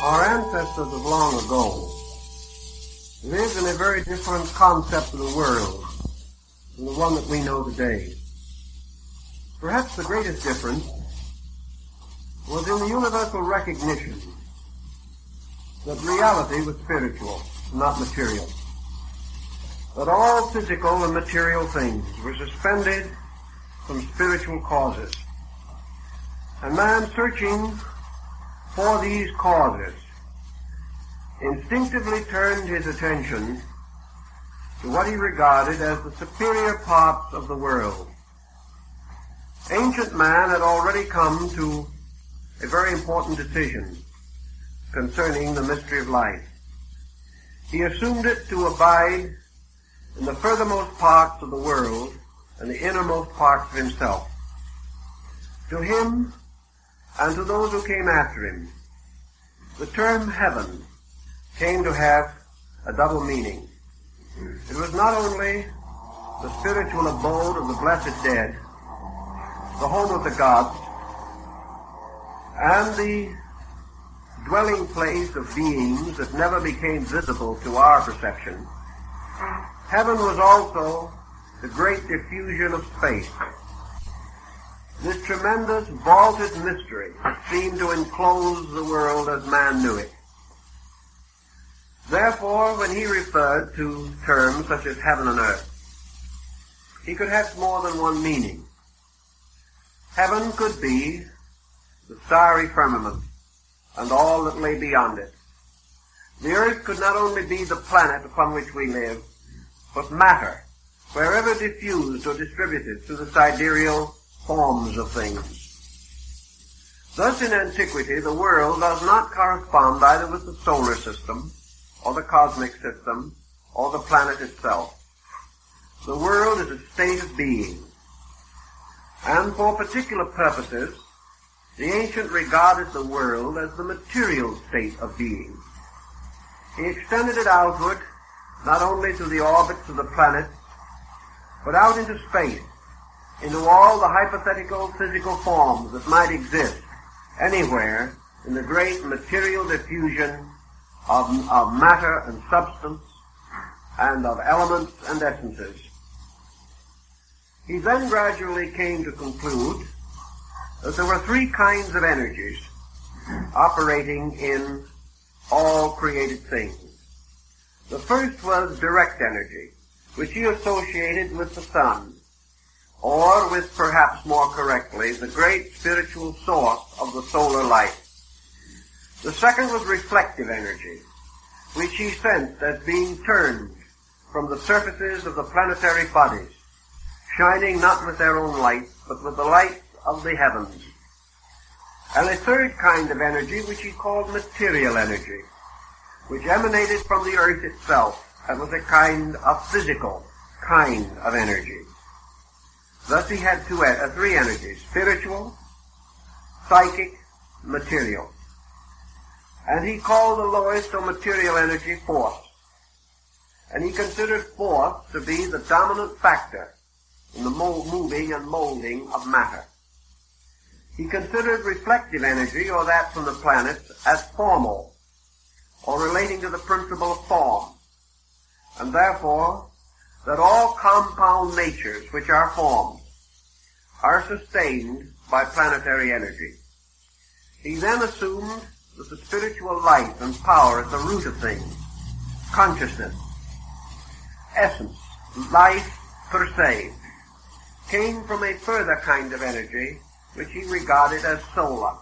Our ancestors of long ago lived in a very different concept of the world than the one that we know today. Perhaps the greatest difference was in the universal recognition that reality was spiritual, not material. That all physical and material things were suspended from spiritual causes. And man, searching for these causes, instinctively turned his attention to what he regarded as the superior parts of the world. Ancient man had already come to a very important decision concerning the mystery of life. He assumed it to abide in the furthermost parts of the world and the innermost parts of himself. To him, and to those who came after him, the term heaven came to have a double meaning. It was not only the spiritual abode of the blessed dead, the home of the gods, and the dwelling place of beings that never became visible to our perception. Heaven was also the great diffusion of space. This tremendous vaulted mystery seemed to enclose the world as man knew it. Therefore, when he referred to terms such as heaven and earth, he could have more than one meaning. Heaven could be the starry firmament and all that lay beyond it. The earth could not only be the planet upon which we live, but matter, wherever diffused or distributed through the sidereal forms of things. Thus in antiquity the world does not correspond either with the solar system, or the cosmic system, or the planet itself. The world is a state of being. And for particular purposes, the ancient regarded the world as the material state of being. He extended it outward, not only to the orbits of the planets, but out into space, into all the hypothetical physical forms that might exist anywhere in the great material diffusion of matter and substance and of elements and essences. He then gradually came to conclude that there were three kinds of energies operating in all created things. The first was direct energy, which he associated with the sun, or with, perhaps more correctly, the great spiritual source of the solar light. The second was reflective energy, which he sensed as being turned from the surfaces of the planetary bodies, shining not with their own light, but with the light of the heavens. And a third kind of energy, which he called material energy, which emanated from the earth itself, and was a kind of physical kind of energy. Thus he had three energies: spiritual, psychic, material. And he called the lowest or material energy force. And he considered force to be the dominant factor in the moving and molding of matter. He considered reflective energy, or that from the planets, as formal, or relating to the principle of form, and therefore that all compound natures which are formed are sustained by planetary energy. He then assumed that the spiritual life and power at the root of things, consciousness, essence, life per se, came from a further kind of energy which he regarded as solar,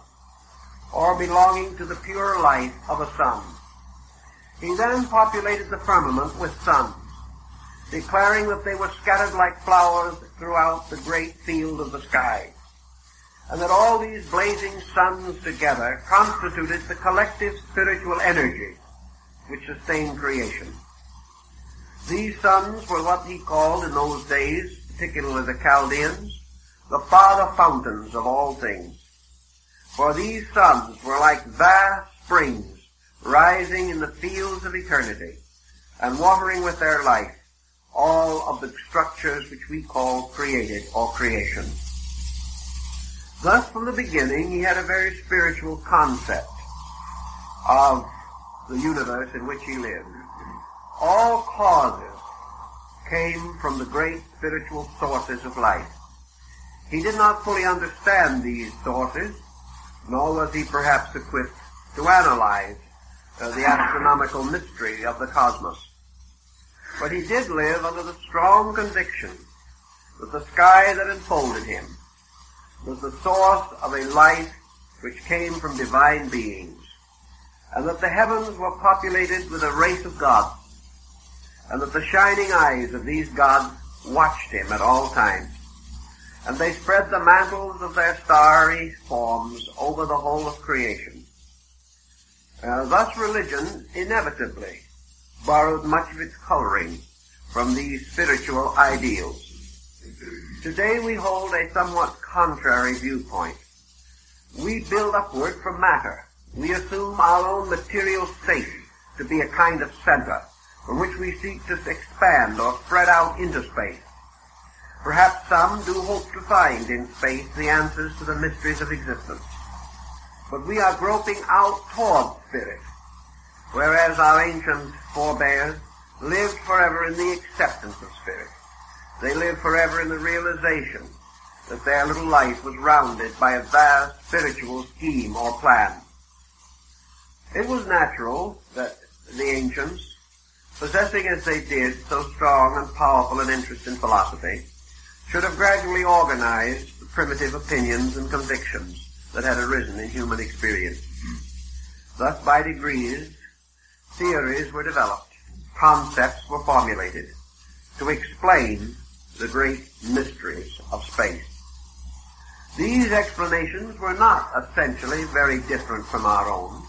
or belonging to the pure light of a sun. He then populated the firmament with suns, declaring that they were scattered like flowers throughout the great field of the sky, and that all these blazing suns together constituted the collective spiritual energy which sustained creation. These suns were what he called in those days, particularly the Chaldeans, the father fountains of all things. For these suns were like vast springs rising in the fields of eternity, and watering with their life all of the structures which we call created or creation. Thus, from the beginning, he had a very spiritual concept. of the universe in which he lived, all causes came from the great spiritual sources of life. He did not fully understand these sources, nor was he perhaps equipped to analyze the astronomical mystery of the cosmos. But he did live under the strong conviction that the sky that enfolded him was the source of a life which came from divine beings, and that the heavens were populated with a race of gods, and that the shining eyes of these gods watched him at all times, and they spread the mantles of their starry forms over the whole of creation. Thus religion inevitably borrowed much of its coloring from these spiritual ideals. Today we hold a somewhat contrary viewpoint. We build upward from matter. We assume our own material state to be a kind of center from which we seek to expand or spread out into space. Perhaps some do hope to find in space the answers to the mysteries of existence. But we are groping out toward spirit, whereas our ancient forebears lived forever in the acceptance of spirit. They lived forever in the realization that their little life was rounded by a vast spiritual scheme or plan. It was natural that the ancients, possessing as they did so strong and powerful an interest in philosophy, should have gradually organized the primitive opinions and convictions that had arisen in human experience. Thus, by degrees, theories were developed, concepts were formulated to explain the great mysteries of space. These explanations were not essentially very different from our own.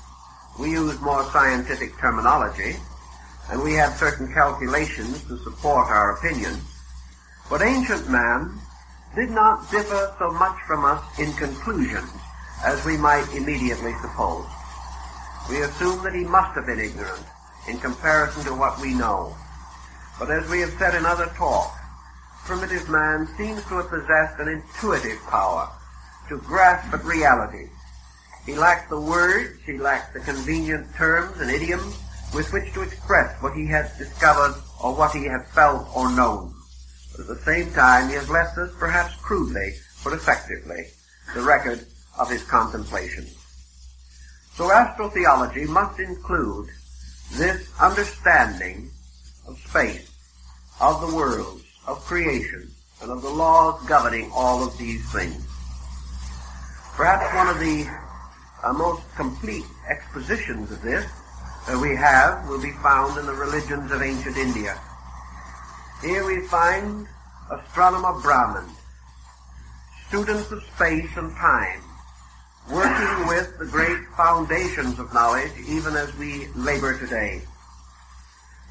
We use more scientific terminology, and we have certain calculations to support our opinions. But ancient man did not differ so much from us in conclusions as we might immediately suppose. We assume that he must have been ignorant in comparison to what we know. But as we have said in other talk, primitive man seems to have possessed an intuitive power to grasp at reality. He lacked the words, he lacked the convenient terms and idioms with which to express what he had discovered or what he had felt or known. But at the same time, he has left us, perhaps crudely, but effectively, the record of his contemplations. So astrotheology must include this understanding of space, of the worlds, of creation, and of the laws governing all of these things. Perhaps one of the most complete expositions of this that we have will be found in the religions of ancient India. Here we find astronomer Brahmins, students of space and time, working with the great foundations of knowledge even as we labor today.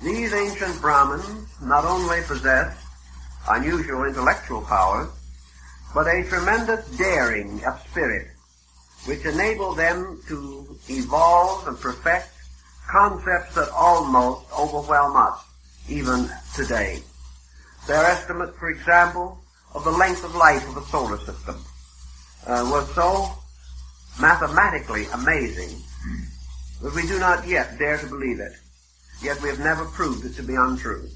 These ancient Brahmins not only possessed unusual intellectual powers, but a tremendous daring of spirit, which enabled them to evolve and perfect concepts that almost overwhelm us even today. Their estimate, for example, of the length of life of a solar system was so mathematically amazing that we do not yet dare to believe it, yet we have never proved it to be untrue.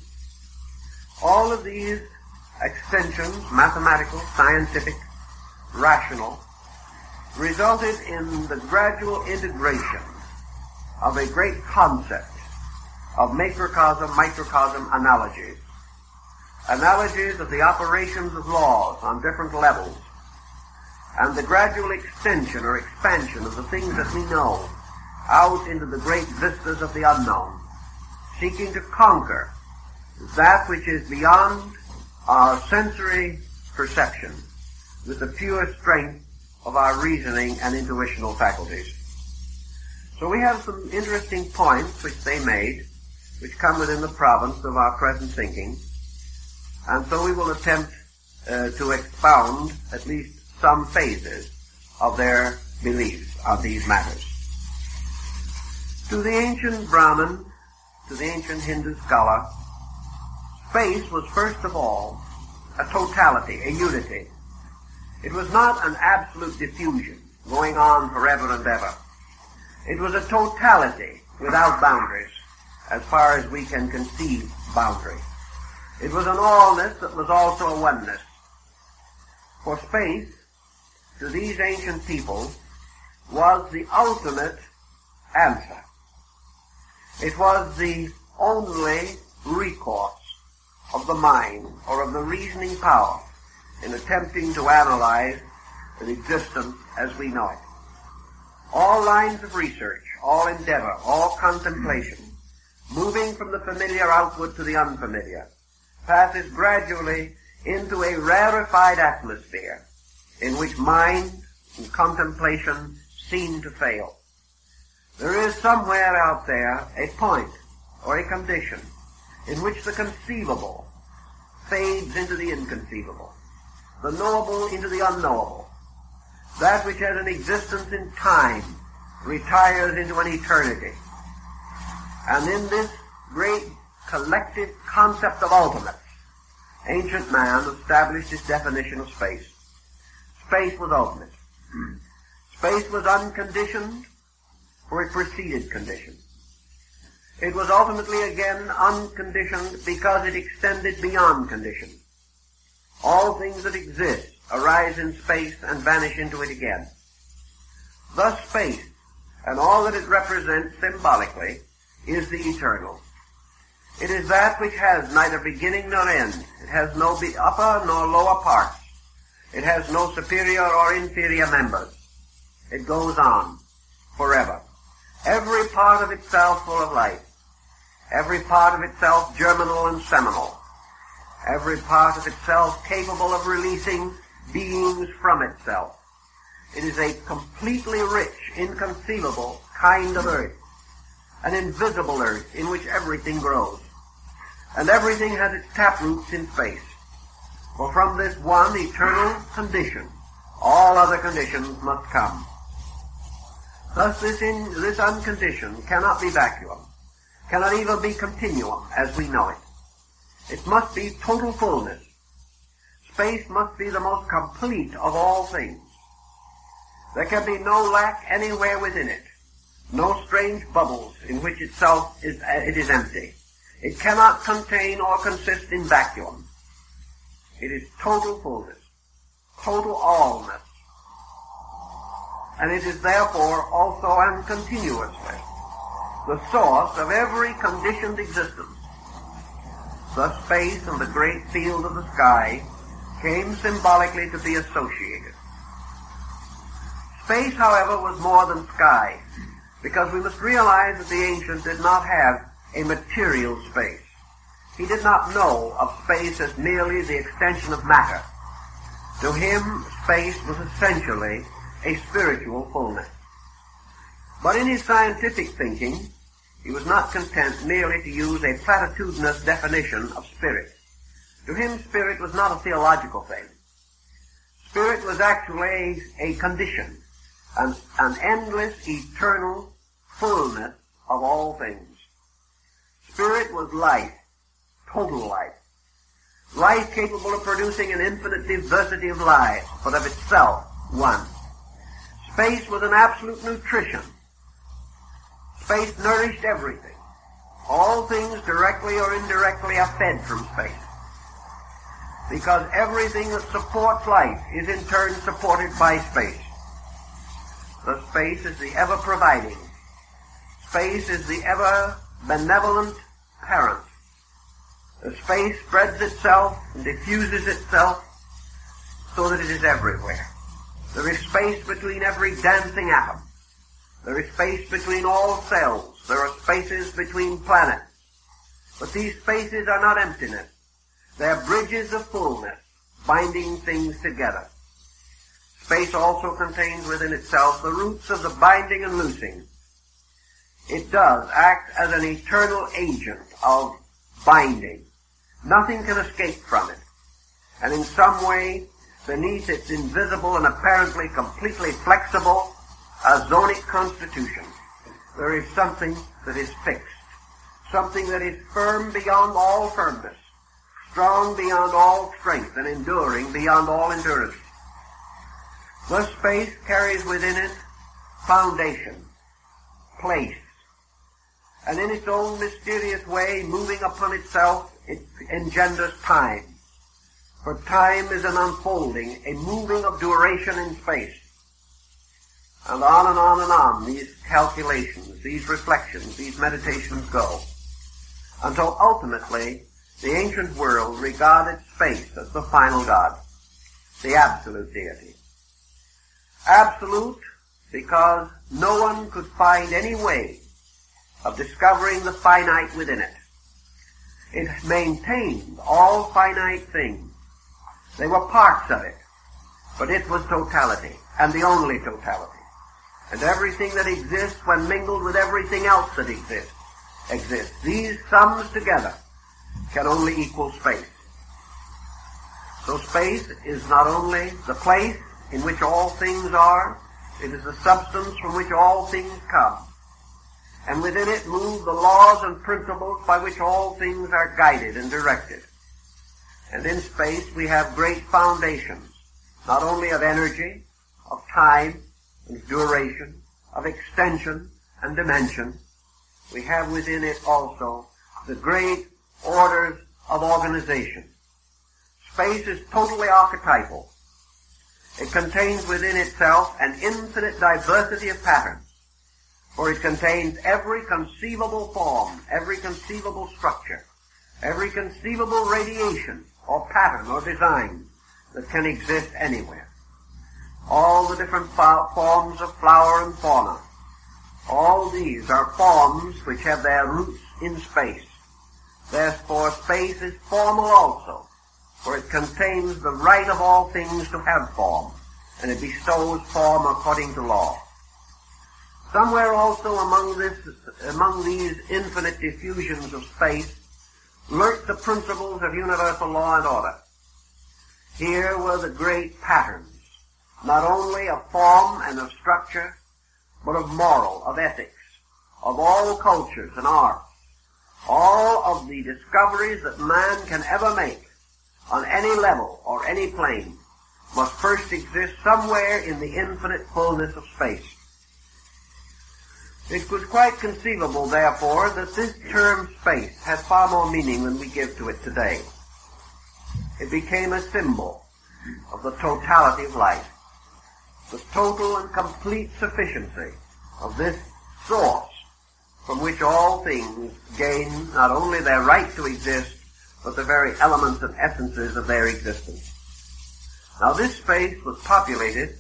All of these extensions, mathematical, scientific, rational, resulted in the gradual integration of a great concept of macrocosm-microcosm analogies of the operations of laws on different levels, and the gradual extension or expansion of the things that we know out into the great vistas of the unknown, seeking to conquer that which is beyond our sensory perception with the pure strength of our reasoning and intuitional faculties. So we have some interesting points which they made, which come within the province of our present thinking, and so we will attempt to expound at least some phases of their beliefs on these matters. To the ancient Brahmin, to the ancient Hindu scholar, space was first of all a totality, a unity. It was not an absolute diffusion going on forever and ever. It was a totality without boundaries, as far as we can conceive boundary. It was an allness that was also a oneness. For space, to these ancient people, was the ultimate answer. It was the only recourse of the mind or of the reasoning power in attempting to analyze the existence as we know it. All lines of research, all endeavor, all contemplation, moving from the familiar outward to the unfamiliar, passes gradually into a rarefied atmosphere in which mind and contemplation seem to fail. There is somewhere out there a point or a condition in which the conceivable fades into the inconceivable, the knowable into the unknowable. That which has an existence in time retires into an eternity. And in this great collective concept of ultimates, ancient man established his definition of space. Space was ultimate. Space was unconditioned, for it preceded condition. It was ultimately again unconditioned because it extended beyond condition. All things that exist arise in space and vanish into it again. Thus space, and all that it represents symbolically, is the eternal. It is that which has neither beginning nor end. It has no upper nor lower parts. It has no superior or inferior members. It goes on forever. Every part of itself full of life. Every part of itself germinal and seminal. Every part of itself capable of releasing beings from itself. It is a completely rich, inconceivable kind of earth. An invisible earth in which everything grows. And everything has its taproots in space. For from this one eternal condition, all other conditions must come. Thus this unconditioned cannot be vacuum, cannot even be continuum as we know it. It must be total fullness. Space must be the most complete of all things. There can be no lack anywhere within it, no strange bubbles in which itself it is empty. It cannot contain or consist in vacuum. It is total fullness, total allness, and it is therefore also and continuously the source of every conditioned existence. Thus space and the great field of the sky came symbolically to be associated. Space, however, was more than sky, because we must realize that the ancient did not have a material space. He did not know of space as merely the extension of matter. To him, space was essentially a spiritual fullness. But in his scientific thinking, he was not content merely to use a platitudinous definition of spirit. To him, spirit was not a theological thing. Spirit was actually a condition, an endless, eternal fullness of all things. Spirit was life, total life. Life capable of producing an infinite diversity of lives, but of itself one. Space was an absolute nutrition. Space nourished everything. All things directly or indirectly are fed from space. Because everything that supports life is in turn supported by space. The space is the ever-providing. Space is the ever-benevolent parent. The space spreads itself and diffuses itself so that it is everywhere. There is space between every dancing atom. There is space between all cells. There are spaces between planets. But these spaces are not emptiness. They are bridges of fullness, binding things together. Space also contains within itself the roots of the binding and loosing. It does act as an eternal agent of binding. Nothing can escape from it. And in some way, beneath its invisible and apparently completely flexible azonic constitution, there is something that is fixed, something that is firm beyond all firmness, strong beyond all strength, and enduring beyond all endurance. Thus space carries within it foundation, place. And in its own mysterious way, moving upon itself, it engenders time. For time is an unfolding, a moving of duration in space. And on and on and on, these calculations, these reflections, these meditations go, until ultimately the ancient world regarded space as the final God, the absolute deity. Absolute because no one could find any way of discovering the finite within it. It maintained all finite things. They were parts of it, but it was totality, and the only totality. And everything that exists when mingled with everything else that exists. These sums together can only equal space. So space is not only the place in which all things are, it is the substance from which all things come. And within it move the laws and principles by which all things are guided and directed. And in space we have great foundations, not only of energy, of time, and duration, of extension and dimension. We have within it also the great orders of organization. Space is totally archetypal. It contains within itself an infinite diversity of patterns, for it contains every conceivable form, every conceivable structure, every conceivable radiation or pattern or design that can exist anywhere. All the different forms of flower and fauna, all these are forms which have their roots in space. Therefore, space is formal also, for it contains the right of all things to have form, and it bestows form according to law. Somewhere also among these infinite diffusions of space lurk the principles of universal law and order. Here were the great patterns, not only of form and of structure, but of moral, of ethics, of all cultures and arts. All of the discoveries that man can ever make on any level or any plane must first exist somewhere in the infinite fullness of space. It was quite conceivable, therefore, that this term space had far more meaning than we give to it today. It became a symbol of the totality of life, the total and complete sufficiency of this source from which all things gain not only their right to exist, but the very elements and essences of their existence. Now this space was populated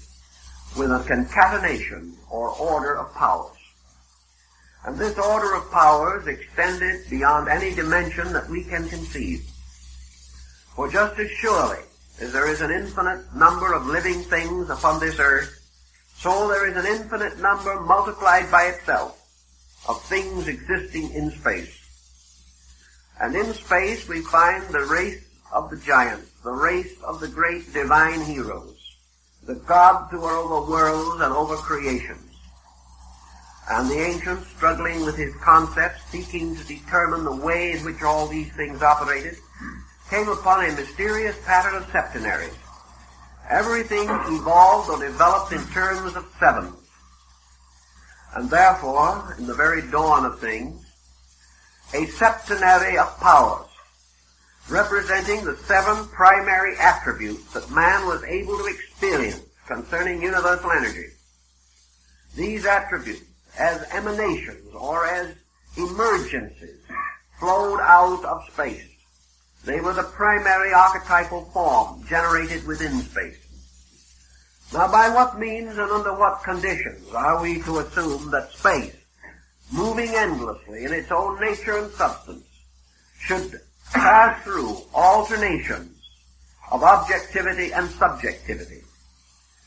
with a concatenation or order of powers. And this order of powers extended beyond any dimension that we can conceive. For just as surely as there is an infinite number of living things upon this earth, so there is an infinite number multiplied by itself of things existing in space. And in space we find the race of the giants, the race of the great divine heroes, the gods who are over worlds and over creations. And the ancient, struggling with his concepts, seeking to determine the way in which all these things operated, came upon a mysterious pattern of septenaries. Everything evolved or developed in terms of sevens. And therefore, in the very dawn of things, a septenary of powers, representing the 7 primary attributes that man was able to experience concerning universal energy. These attributes, as emanations or as emergences, flowed out of space. They were the primary archetypal form generated within space. Now, by what means and under what conditions are we to assume that space, moving endlessly in its own nature and substance, should pass through alternations of objectivity and subjectivity?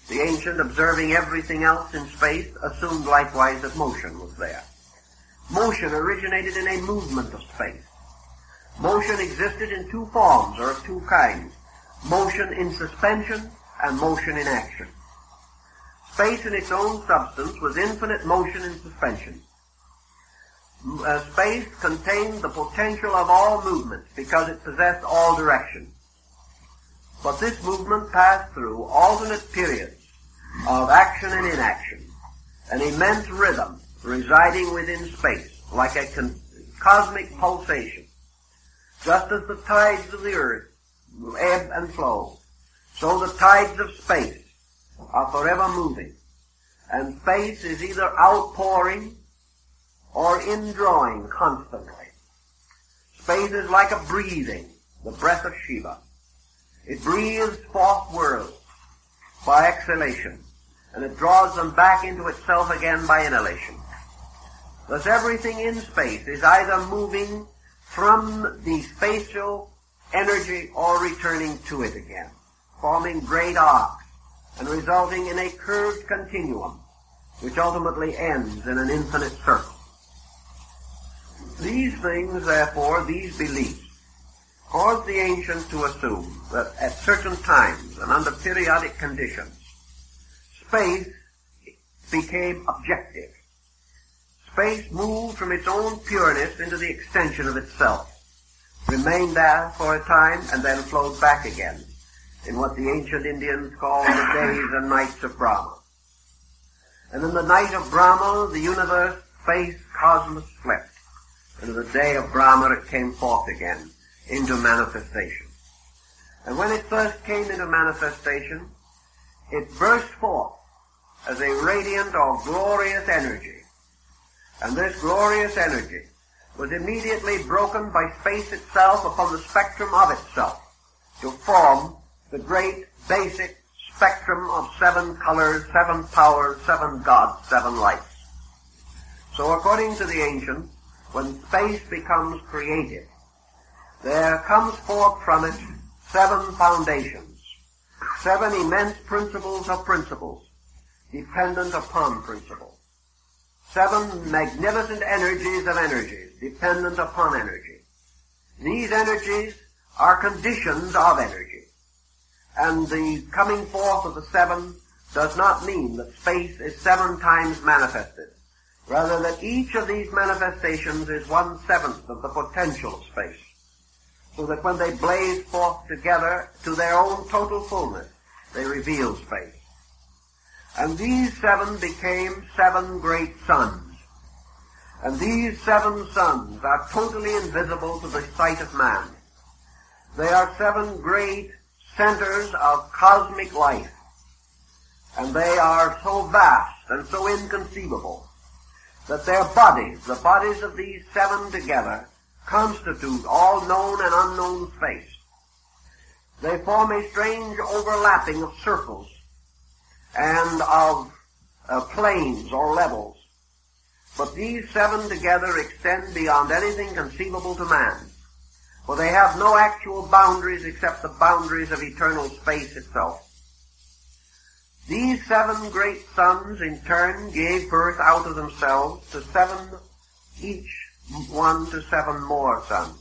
The ancient, observing everything else in space, assumed likewise that motion was there. Motion originated in a movement of space. Motion existed in 2 forms, or of 2 kinds. Motion in suspension and motion in action. Space in its own substance was infinite motion in suspension. Space contained the potential of all movement because it possessed all direction. But this movement passed through alternate periods of action and inaction, an immense rhythm residing within space, like a cosmic pulsation. Just as the tides of the earth ebb and flow, so the tides of space are forever moving. And space is either outpouring or indrawing constantly. Space is like a breathing, the breath of Shiva. It breathes forth worlds by exhalation, and it draws them back into itself again by inhalation. Thus everything in space is either moving from the spatial energy or returning to it again, forming great arcs and resulting in a curved continuum, which ultimately ends in an infinite circle. These things, therefore, these beliefs, caused the ancients to assume that at certain times and under periodic conditions, space became objective. Space moved from its own pureness into the extension of itself, remained there for a time, and then flowed back again in what the ancient Indians called the days and nights of Brahma. And in the night of Brahma, the universe, space, cosmos slept. And in the day of Brahma, it came forth again into manifestation. And when it first came into manifestation, it burst forth as a radiant or glorious energy. And this glorious energy was immediately broken by space itself upon the spectrum of itself to form the great basic spectrum of 7 colors, 7 powers, 7 gods, 7 lights. So according to the ancients, when space becomes created, there comes forth from it 7 foundations, 7 immense principles of principles, dependent upon principles. 7 magnificent energies of energies, dependent upon energy. These energies are conditions of energy. And the coming forth of the 7 does not mean that space is 7 times manifested. Rather that each of these manifestations is 1/7 of the potential of space. So that when they blaze forth together to their own total fullness, they reveal space. And these 7 became 7 great suns. And these 7 suns are totally invisible to the sight of man. They are 7 great centers of cosmic life. And they are so vast and so inconceivable that their bodies, the bodies of these 7 together, constitute all known and unknown space. They form a strange overlapping of circles and of planes or levels. But these 7 together extend beyond anything conceivable to man, for they have no actual boundaries except the boundaries of eternal space itself. These 7 great suns in turn gave birth out of themselves to 7, each one to 7 more suns.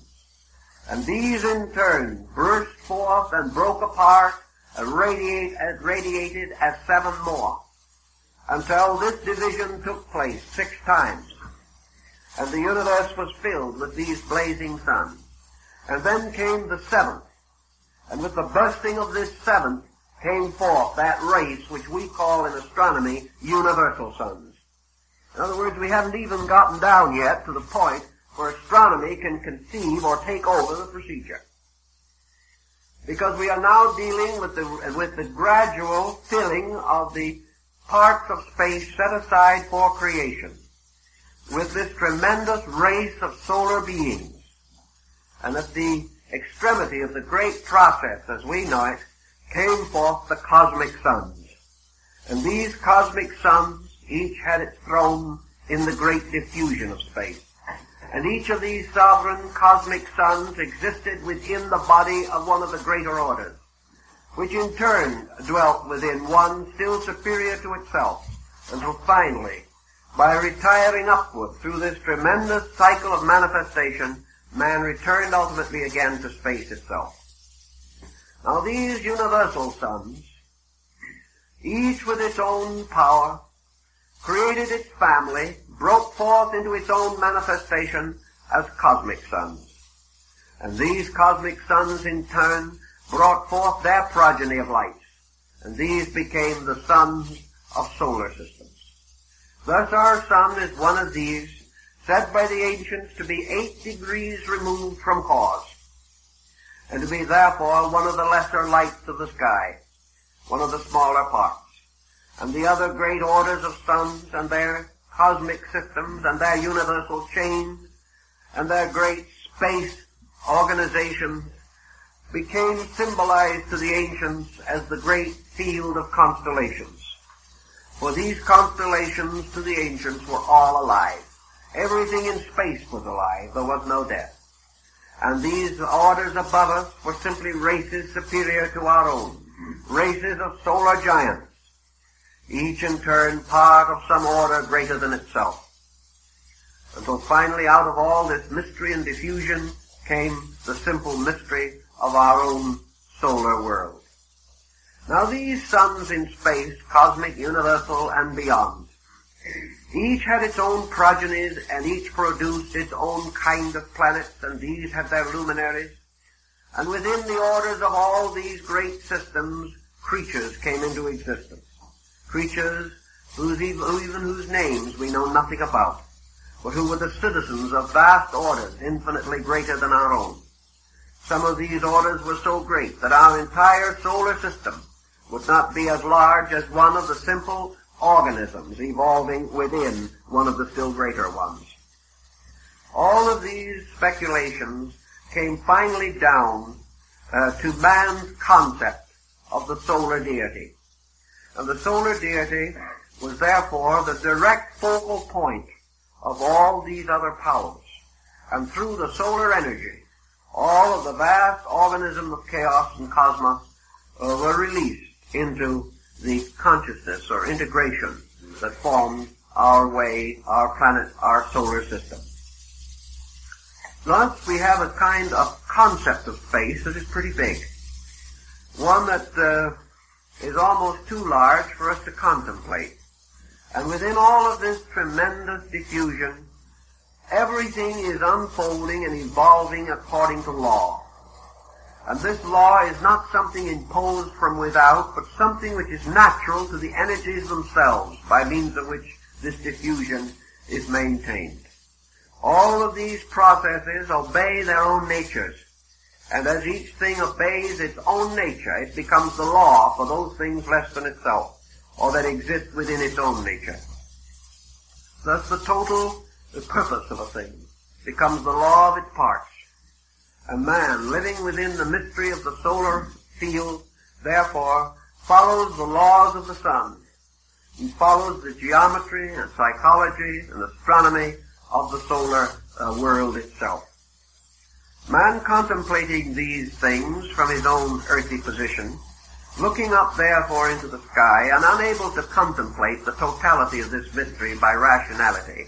And these in turn burst forth and broke apart and radiated as 7 more, until this division took place 6 times. And the universe was filled with these blazing suns. And then came the 7th. And with the bursting of this 7th came forth that race which we call in astronomy universal suns. In other words, we haven't even gotten down yet to the point where astronomy can conceive or take over the procedure. Because we are now dealing with the gradual filling of the parts of space set aside for creation with this tremendous race of solar beings. And at the extremity of the great process, as we know it, came forth the cosmic suns. And these cosmic suns each had its throne in the great diffusion of space. And each of these sovereign cosmic suns existed within the body of one of the greater orders, which in turn dwelt within one still superior to itself, until finally, by retiring upward through this tremendous cycle of manifestation, man returned ultimately again to space itself. Now these universal suns, each with its own power, created its family, broke forth into its own manifestation as cosmic suns. And these cosmic suns in turn brought forth their progeny of lights, and these became the suns of solar systems. Thus our sun is one of these, said by the ancients to be 8 degrees removed from cause, and to be therefore one of the lesser lights of the sky, one of the smaller parts. And the other great orders of suns and their cosmic systems and their universal chains and their great space organizations became symbolized to the ancients as the great field of constellations. For these constellations to the ancients were all alive. Everything in space was alive. There was no death. And these orders above us were simply races superior to our own, races of solar giants, each in turn part of some order greater than itself. Until finally out of all this mystery and diffusion came the simple mystery of our own solar world. Now these suns in space, cosmic, universal, and beyond, each had its own progenies, and each produced its own kind of planets, and these had their luminaries. And within the orders of all these great systems, creatures came into existence. Creatures even whose names we know nothing about, but who were the citizens of vast orders infinitely greater than our own. Some of these orders were so great that our entire solar system would not be as large as one of the simple organisms evolving within one of the still greater ones. All of these speculations came finally down to man's concept of the solar deity. And the solar deity was therefore the direct focal point of all these other powers. And through the solar energy, all of the vast organism of chaos and cosmos were released into the consciousness or integration that formed our way, our planet, our solar system. Thus, we have a kind of concept of space that is pretty big. One that is almost too large for us to contemplate. And within all of this tremendous diffusion, everything is unfolding and evolving according to law. And this law is not something imposed from without, but something which is natural to the energies themselves, by means of which this diffusion is maintained. All of these processes obey their own natures, and as each thing obeys its own nature, it becomes the law for those things less than itself, or that exist within its own nature. Thus the purpose of a thing becomes the law of its parts. A man living within the mystery of the solar field, therefore, follows the laws of the sun. He follows the geometry and psychology and astronomy of the solar world itself. Man contemplating these things from his own earthly position, looking up therefore into the sky and unable to contemplate the totality of this mystery by rationality,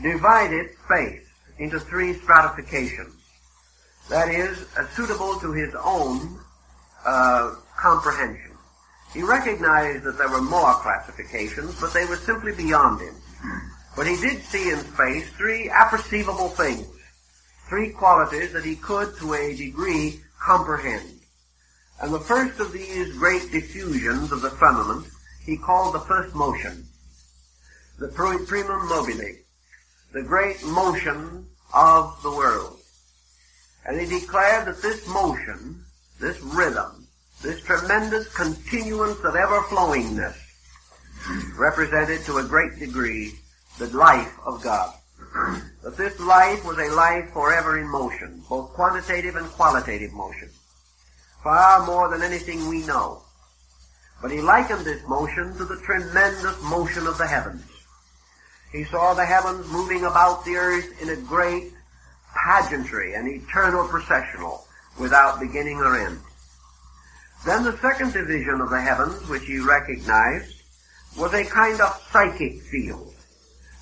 divided space into 3 stratifications. That is, suitable to his own comprehension. He recognized that there were more classifications, but they were simply beyond him. But he did see in space 3 apperceivable things, 3 qualities that he could, to a degree, comprehend. And the first of these great diffusions of the firmament he called the first motion, the primum mobile, the great motion of the world. And he declared that this motion, this rhythm, this tremendous continuance of ever-flowingness represented to a great degree the life of God. That this life was a life forever in motion, both quantitative and qualitative motion, far more than anything we know. But he likened this motion to the tremendous motion of the heavens. He saw the heavens moving about the earth in a great pageantry and eternal processional without beginning or end. Then the second division of the heavens, which he recognized, was a kind of psychic field,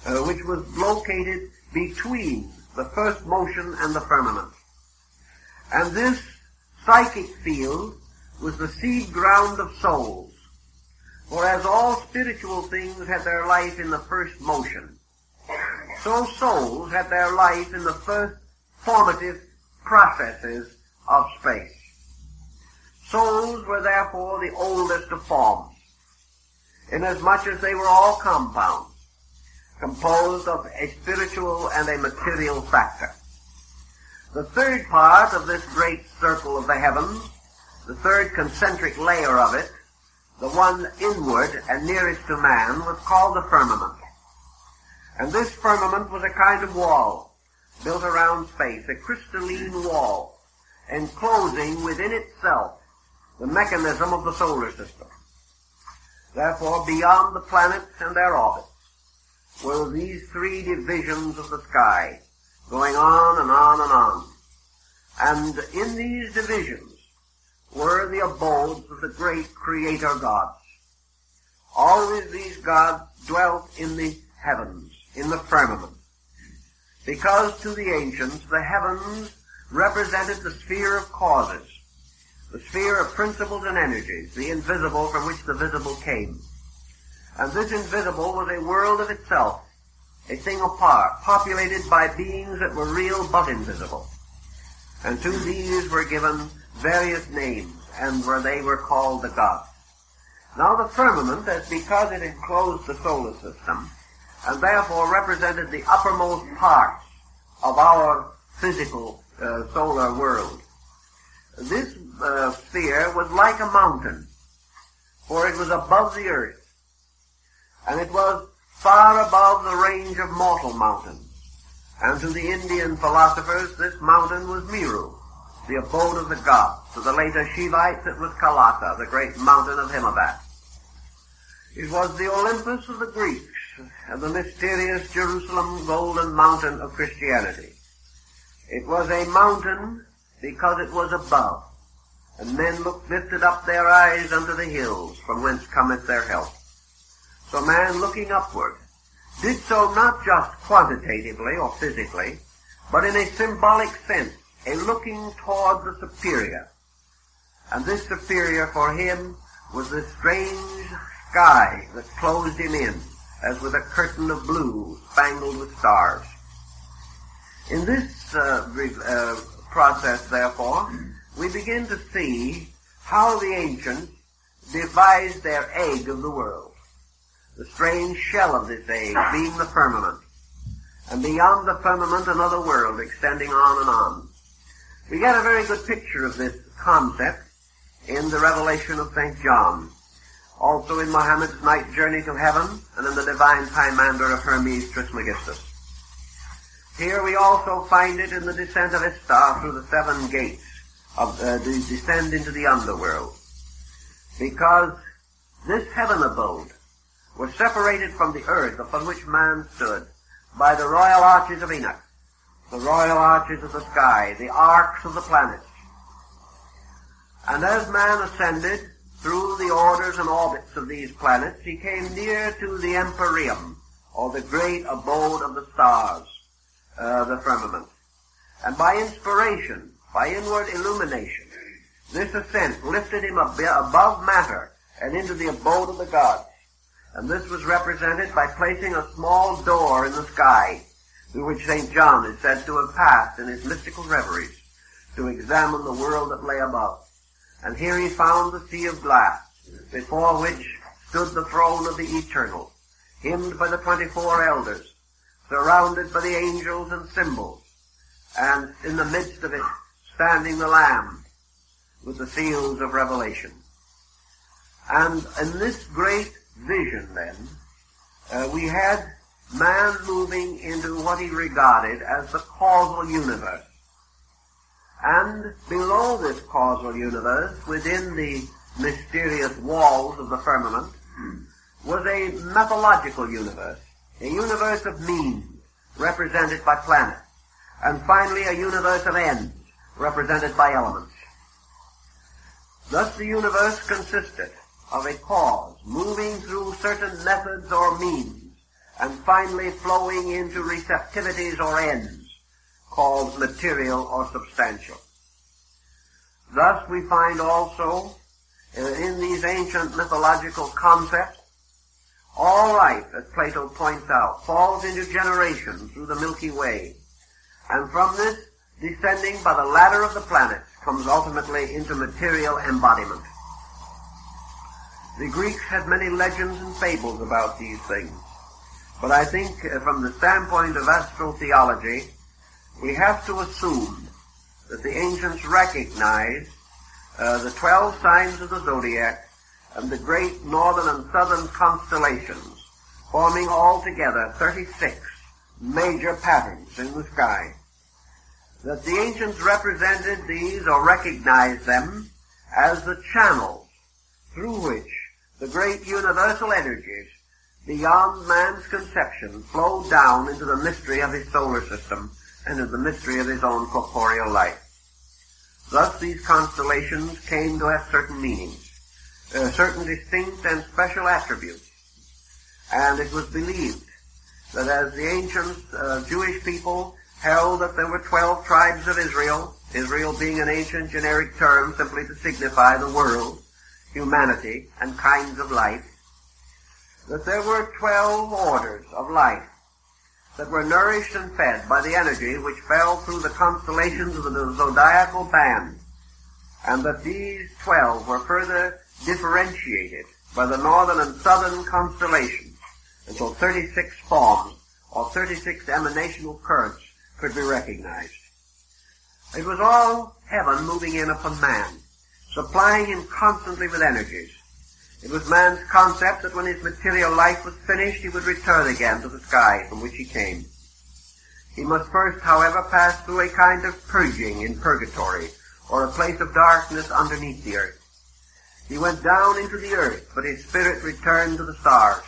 which was located between the first motion and the firmament. And this psychic field was the seed ground of souls. For as all spiritual things had their life in the first motion, so souls had their life in the first formative processes of space. Souls were therefore the oldest of forms, inasmuch as they were all compounds. composed of a spiritual and a material factor. The third part of this great circle of the heavens, the third concentric layer of it, the one inward and nearest to man, was called the firmament. And this firmament was a kind of wall built around space, a crystalline wall, enclosing within itself the mechanism of the solar system. Therefore, beyond the planets and their orbits were these three divisions of the sky, going on and on and on. And in these divisions were the abodes of the great creator gods. Always these gods dwelt in the heavens, in the firmament, because to the ancients the heavens represented the sphere of causes, the sphere of principles and energies, the invisible from which the visible came. And this invisible was a world of itself, a thing apart, populated by beings that were real but invisible. And to these were given various names, and they were called the gods. Now the firmament, as because it enclosed the solar system, and therefore represented the uppermost parts of our physical solar world, this sphere was like a mountain, for it was above the earth, and it was far above the range of mortal mountains. And to the Indian philosophers, this mountain was Meru, the abode of the gods. To the later Shivites, it was Kailasa, the great mountain of Himavat. It was the Olympus of the Greeks, and the mysterious Jerusalem golden mountain of Christianity. It was a mountain because it was above, and men lifted up their eyes unto the hills, from whence cometh their help. So man, looking upward, did so not just quantitatively or physically, but in a symbolic sense, a looking toward the superior. And this superior for him was the strange sky that closed him in, as with a curtain of blue spangled with stars. In this process, therefore, we begin to see how the ancients devised their egg of the world, the strange shell of this egg being the firmament, and beyond the firmament another world extending on and on. We get a very good picture of this concept in the Revelation of St. John, also in Muhammad's night journey to heaven, and in the divine Pymander of Hermes Trismegistus. Here we also find it in the descent of Istar through the seven gates of the descent into the underworld, because this heaven abode was separated from the earth upon which man stood by the royal arches of Enoch, the royal arches of the sky, the arcs of the planets. And as man ascended through the orders and orbits of these planets, he came near to the empyreum, or the great abode of the stars, the firmament. And by inspiration, by inward illumination, this ascent lifted him above matter and into the abode of the gods. And this was represented by placing a small door in the sky, through which St. John is said to have passed in his mystical reveries to examine the world that lay above. And here he found the sea of glass, before which stood the throne of the eternal, hymned by the 24 elders, surrounded by the angels and symbols, and in the midst of it standing the Lamb with the seals of revelation. And in this great vision, then, we had man moving into what he regarded as the causal universe. And below this causal universe, within the mysterious walls of the firmament, was a mythological universe, a universe of means, represented by planets, and finally a universe of ends, represented by elements. Thus the universe consisted of a cause moving through certain methods or means, and finally flowing into receptivities or ends, called material or substantial. Thus we find also in these ancient mythological concepts, all life, as Plato points out, falls into generation through the Milky Way, and from this, descending by the ladder of the planets, comes ultimately into material embodiment. The Greeks had many legends and fables about these things. But I think from the standpoint of astrotheology, we have to assume that the ancients recognized the 12 signs of the zodiac and the great northern and southern constellations, forming altogether 36 major patterns in the sky. That the ancients represented these or recognized them as the channels through which the great universal energies beyond man's conception flowed down into the mystery of his solar system and into the mystery of his own corporeal life. Thus these constellations came to have certain meanings, certain distinct and special attributes. And it was believed that as the ancient Jewish people held that there were 12 tribes of Israel, Israel being an ancient generic term simply to signify the world, humanity, and kinds of life, that there were 12 orders of life that were nourished and fed by the energy which fell through the constellations of the zodiacal band, and that these 12 were further differentiated by the northern and southern constellations until 36 forms or 36 emanational currents could be recognized. It was all heaven moving in upon man, supplying him constantly with energies. It was man's concept that when his material life was finished, he would return again to the sky from which he came. He must first, however, pass through a kind of purging in purgatory, or a place of darkness underneath the earth. He went down into the earth, but his spirit returned to the stars,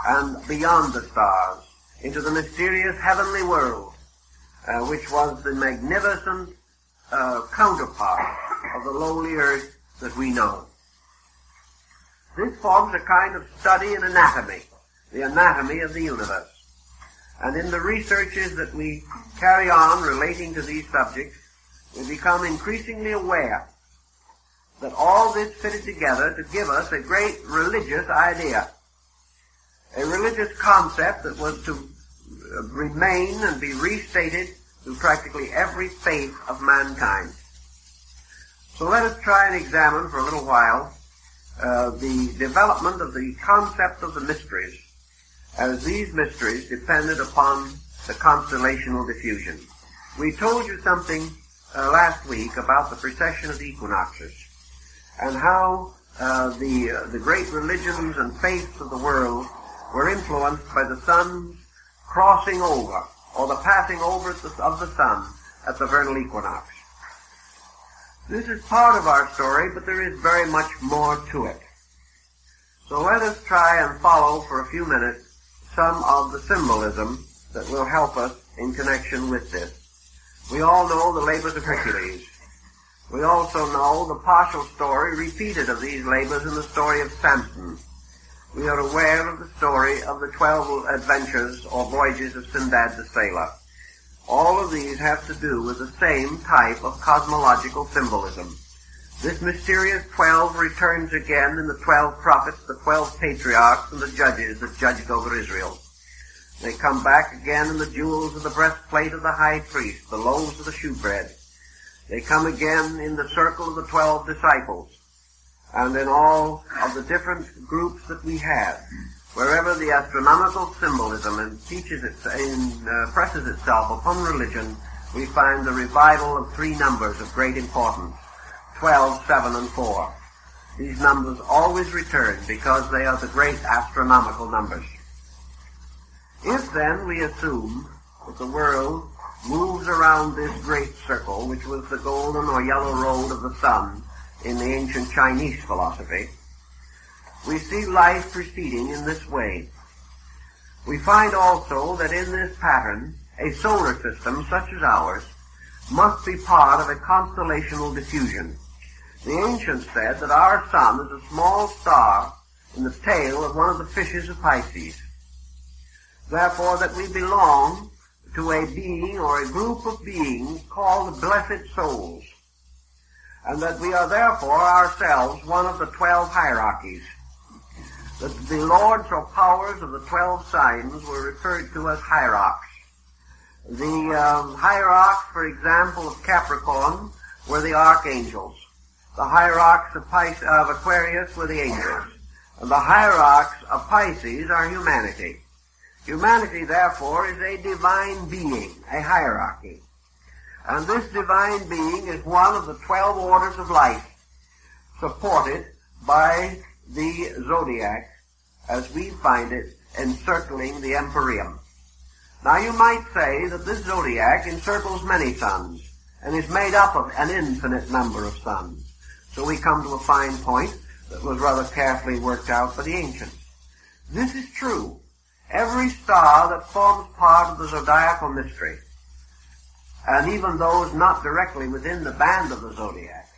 and beyond the stars, into the mysterious heavenly world, which was the magnificent counterpart of the lowly earth that we know. This forms a kind of study in anatomy, the anatomy of the universe. And in the researches that we carry on relating to these subjects, we become increasingly aware that all this fitted together to give us a great religious idea, a religious concept that was to remain and be restated through practically every faith of mankind. So let us try and examine for a little while the development of the concept of the mysteries, as these mysteries depended upon the constellational diffusion. We told you something last week about the precession of the equinoxes, and how the great religions and faiths of the world were influenced by the sun's crossing over, or the passing over of the sun at the vernal equinox. This is part of our story, but there is very much more to it. So let us try and follow for a few minutes some of the symbolism that will help us in connection with this. We all know the labors of Hercules. We also know the partial story repeated of these labors in the story of Samson. We are aware of the story of the 12 adventures or voyages of Sinbad the Sailor. All of these have to do with the same type of cosmological symbolism. This mysterious 12 returns again in the 12 prophets, the 12 patriarchs, and the judges that judged over Israel. They come back again in the jewels of the breastplate of the high priest, the loaves of the shewbread. They come again in the circle of the 12 disciples, and in all of the different groups that we have. Wherever the astronomical symbolism impresses itself upon religion, we find the revival of three numbers of great importance: 12, 7, and 4. These numbers always return because they are the great astronomical numbers. If then we assume that the world moves around this great circle, which was the golden or yellow road of the sun in the ancient Chinese philosophy, we see life proceeding in this way. We find also that in this pattern, a solar system such as ours must be part of a constellational diffusion. The ancients said that our sun is a small star in the tail of one of the fishes of Pisces. Therefore, that we belong to a being or a group of beings called blessed souls, and that we are therefore ourselves one of the 12 hierarchies. That the lords or powers of the 12 signs were referred to as hierarchs. The hierarchs, for example, of Capricorn were the archangels. The hierarchs of Aquarius were the angels. And the hierarchs of Pisces are humanity. Humanity, therefore, is a divine being, a hierarchy. And this divine being is one of the 12 orders of life, supported by the zodiac, as we find it encircling the empyrean. Now you might say that this zodiac encircles many suns, and is made up of an infinite number of suns. So we come to a fine point that was rather carefully worked out by the ancients. This is true. Every star that forms part of the zodiacal mystery, and even those not directly within the band of the zodiac,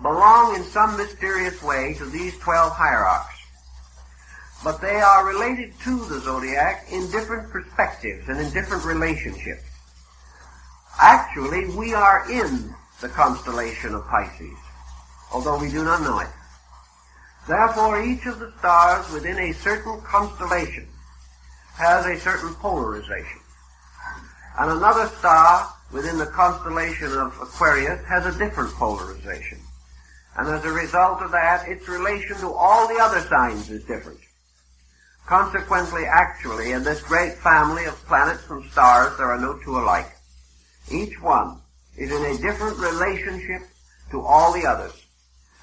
belong in some mysterious way to these 12 hierarchs. But they are related to the zodiac in different perspectives and in different relationships. Actually, we are in the constellation of Pisces, although we do not know it. Therefore, each of the stars within a certain constellation has a certain polarization. And another star within the constellation of Aquarius has a different polarization. And as a result of that, its relation to all the other signs is different. Consequently, actually, in this great family of planets and stars, there are no two alike. Each one is in a different relationship to all the others.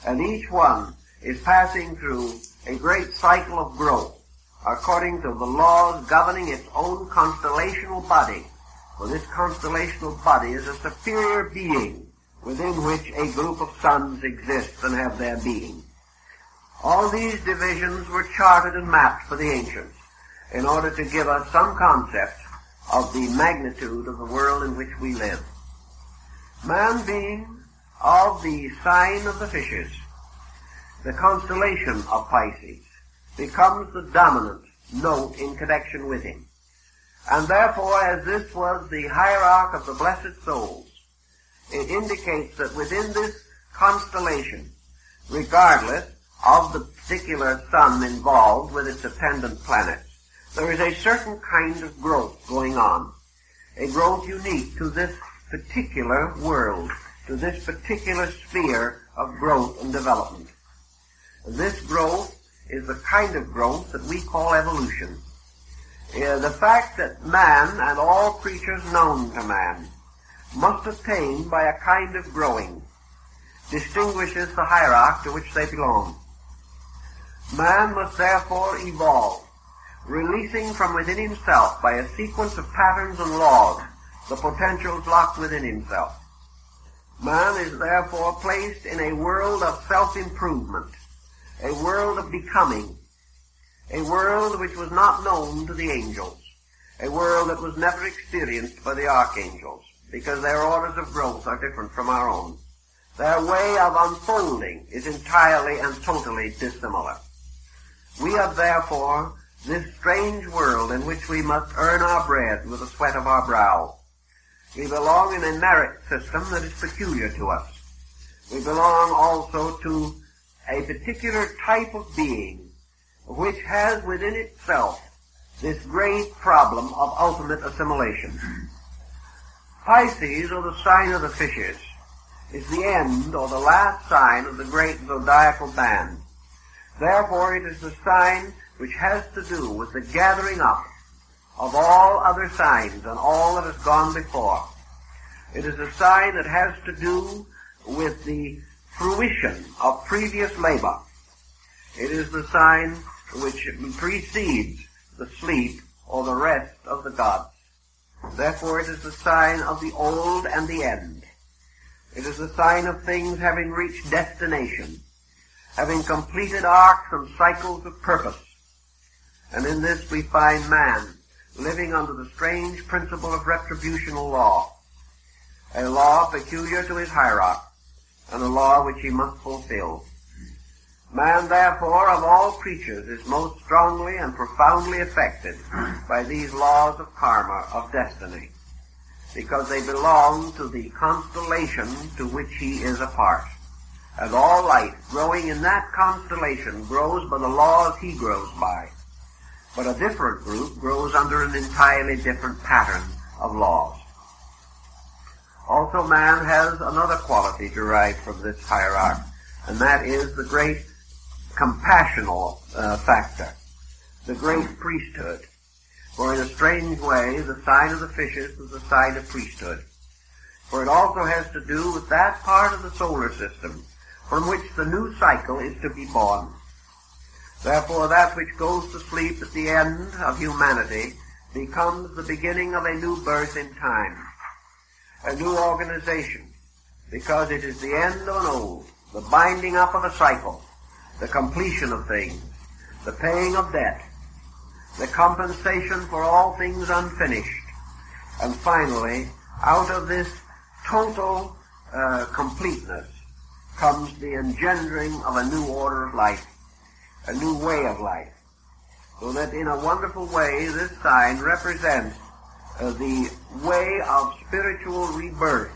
And each one is passing through a great cycle of growth according to the laws governing its own constellational body. For this constellational body is a superior being within which a group of suns exists and have their being. All these divisions were charted and mapped for the ancients in order to give us some concept of the magnitude of the world in which we live. Man being of the sign of the fishes, the constellation of Pisces, becomes the dominant note in connection with him. And therefore, as this was the hierarch of the blessed souls, it indicates that within this constellation, regardless of the particular sun involved with its attendant planets, there is a certain kind of growth going on, a growth unique to this particular world, to this particular sphere of growth and development. This growth is the kind of growth that we call evolution. The fact that man and all creatures known to man must attain by a kind of growing distinguishes the hierarchy to which they belong. Man must therefore evolve, releasing from within himself by a sequence of patterns and laws the potentials locked within himself. Man is therefore placed in a world of self-improvement, a world of becoming, a world which was not known to the angels, a world that was never experienced by the archangels, because their orders of growth are different from our own. Their way of unfolding is entirely and totally dissimilar. We have therefore this strange world in which we must earn our bread with the sweat of our brow. We belong in a merit system that is peculiar to us. We belong also to a particular type of being which has within itself this great problem of ultimate assimilation. Pisces, or the sign of the fishes, is the end or the last sign of the great zodiacal band. Therefore, it is the sign which has to do with the gathering up of all other signs and all that has gone before. It is a sign that has to do with the fruition of previous labor. It is the sign which precedes the sleep or the rest of the gods. Therefore, it is the sign of the old and the end. It is the sign of things having reached destination, having completed arcs and cycles of purpose. And in this we find man living under the strange principle of retributional law, a law peculiar to his hierarchy, and a law which he must fulfill. Man, therefore, of all creatures, is most strongly and profoundly affected by these laws of karma, of destiny, because they belong to the constellation to which he is a part. And all life growing in that constellation grows by the laws he grows by. But a different group grows under an entirely different pattern of laws. Also, man has another quality derived from this hierarchy, and that is the great compassional factor, the great priesthood. For in a strange way, the sign of the fishes was the sign of priesthood. For it also has to do with that part of the solar system from which the new cycle is to be born. Therefore, that which goes to sleep at the end of humanity becomes the beginning of a new birth in time, a new organization, because it is the end of an old, the binding up of a cycle, the completion of things, the paying of debt, the compensation for all things unfinished, and finally, out of this total completeness comes the engendering of a new order of life, a new way of life. So that in a wonderful way, this sign represents the way of spiritual rebirth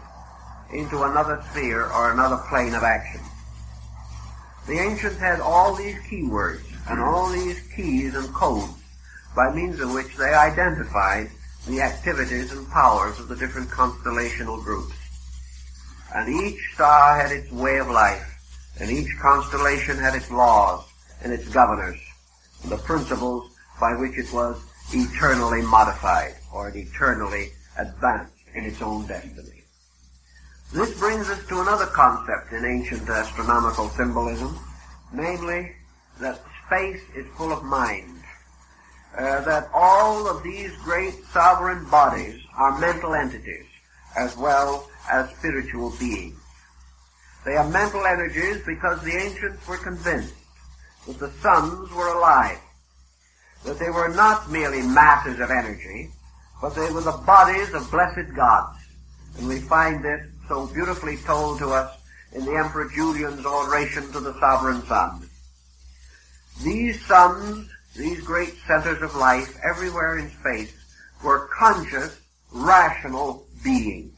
into another sphere or another plane of action. The ancients had all these keywords and all these keys and codes by means of which they identified the activities and powers of the different constellational groups. And each star had its way of life, and each constellation had its laws and its governors, and the principles by which it was eternally modified, or eternally advanced in its own destiny. This brings us to another concept in ancient astronomical symbolism, namely that space is full of mind, that all of these great sovereign bodies are mental entities as well as spiritual beings. They are mental energies because the ancients were convinced that the suns were alive, that they were not merely masses of energy, but they were the bodies of blessed gods. And we find this so beautifully told to us in the Emperor Julian's oration to the sovereign sun. These suns, these great centers of life everywhere in space, were conscious, rational beings.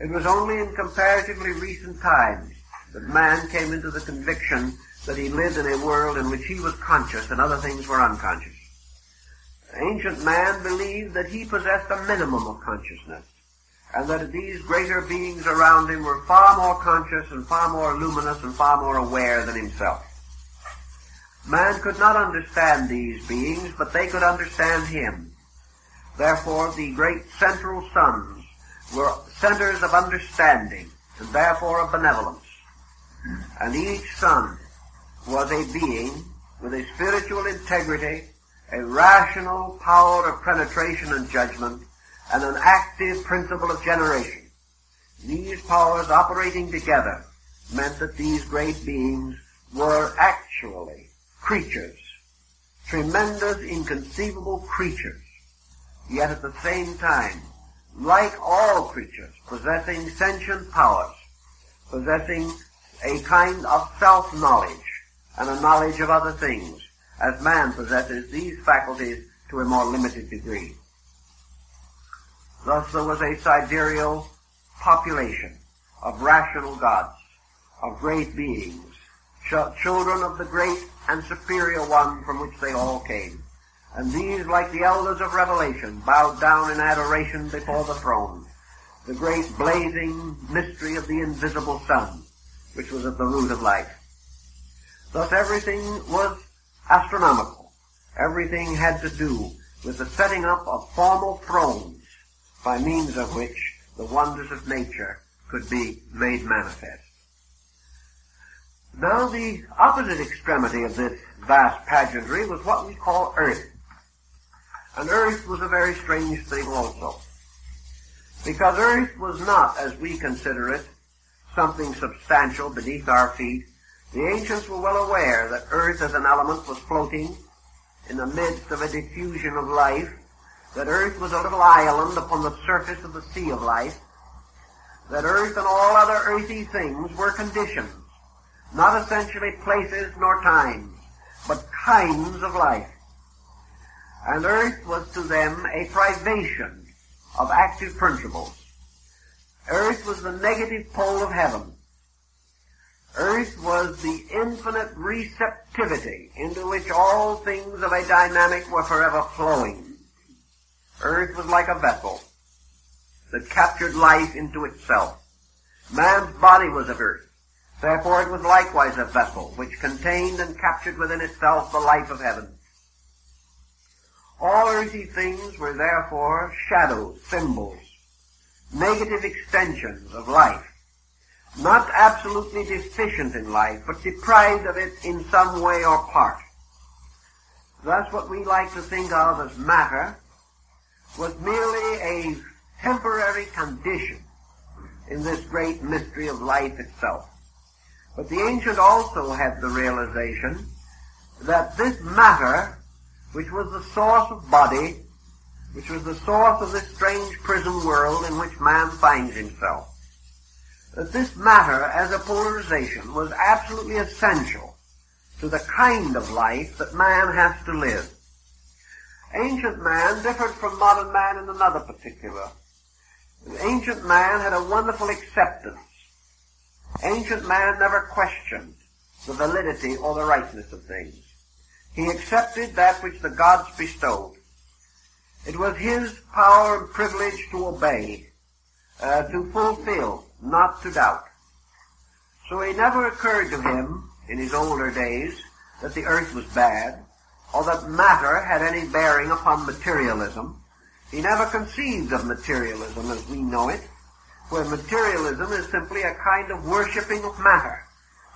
It was only in comparatively recent times that man came into the conviction that he lived in a world in which he was conscious and other things were unconscious. Ancient man believed that he possessed a minimum of consciousness, and that these greater beings around him were far more conscious and far more luminous and far more aware than himself. Man could not understand these beings, but they could understand him. Therefore, the great central suns were centers of understanding, and therefore of benevolence. And each sun was a being with a spiritual integrity, a rational power of penetration and judgment, and an active principle of generation. These powers operating together meant that these great beings were actually creatures, tremendous, inconceivable creatures, yet at the same time, like all creatures, possessing sentient powers, possessing a kind of self-knowledge and a knowledge of other things, as man possesses these faculties to a more limited degree. Thus there was a sidereal population of rational gods, of great beings, children of the great and superior one from which they all came. And these, like the elders of Revelation, bowed down in adoration before the throne, the great blazing mystery of the invisible sun, which was at the root of life. Thus everything was astronomical. Everything had to do with the setting up of formal thrones by means of which the wonders of nature could be made manifest. Now the opposite extremity of this vast pageantry was what we call Earth. And Earth was a very strange thing also. Because Earth was not, as we consider it, something substantial beneath our feet. The ancients were well aware that Earth as an element was floating in the midst of a diffusion of life, that Earth was a little island upon the surface of the sea of life, that Earth and all other earthy things were conditions, not essentially places nor times, but kinds of life. And Earth was to them a privation of active principles. Earth was the negative pole of heaven. Earth was the infinite receptivity into which all things of a dynamic were forever flowing. Earth was like a vessel that captured life into itself. Man's body was of earth. Therefore it was likewise a vessel which contained and captured within itself the life of heaven. All earthly things were therefore shadows, symbols, negative extensions of life, not absolutely deficient in life, but deprived of it in some way or part. Thus what we like to think of as matter was merely a temporary condition in this great mystery of life itself. But the ancient also had the realization that this matter, which was the source of body, which was the source of this strange prison world in which man finds himself, that this matter as a polarization was absolutely essential to the kind of life that man has to live. Ancient man differed from modern man in another particular. Ancient man had a wonderful acceptance. Ancient man never questioned the validity or the rightness of things. He accepted that which the gods bestowed. It was his power and privilege to obey, to fulfill, not to doubt. So it never occurred to him in his older days that the earth was bad, or that matter had any bearing upon materialism. He never conceived of materialism as we know it, where materialism is simply a kind of worshipping of matter,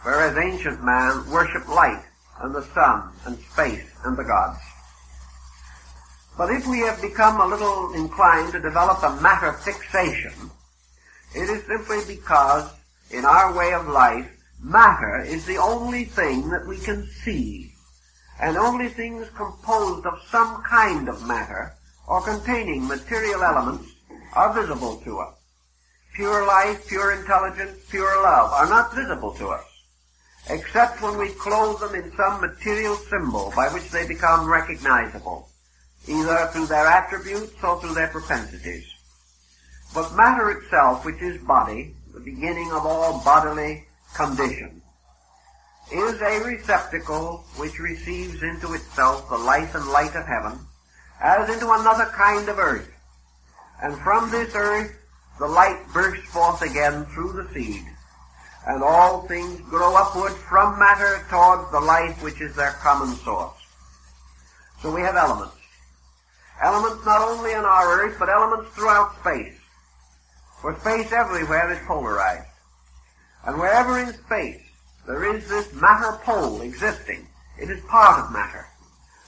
whereas ancient man worshipped light and the sun and space and the gods. But if we have become a little inclined to develop a matter fixation, it is simply because in our way of life, matter is the only thing that we can see, and only things composed of some kind of matter or containing material elements are visible to us. Pure life, pure intelligence, pure love are not visible to us, except when we clothe them in some material symbol by which they become recognizable, either through their attributes or through their propensities. But matter itself, which is body, the beginning of all bodily condition, is a receptacle which receives into itself the life and light of heaven, as into another kind of earth. And from this earth, the light bursts forth again through the seed, and all things grow upward from matter towards the life which is their common source. So we have elements. Elements not only in our earth, but elements throughout space. For space everywhere is polarized. And wherever in space there is this matter pole existing, it is part of matter.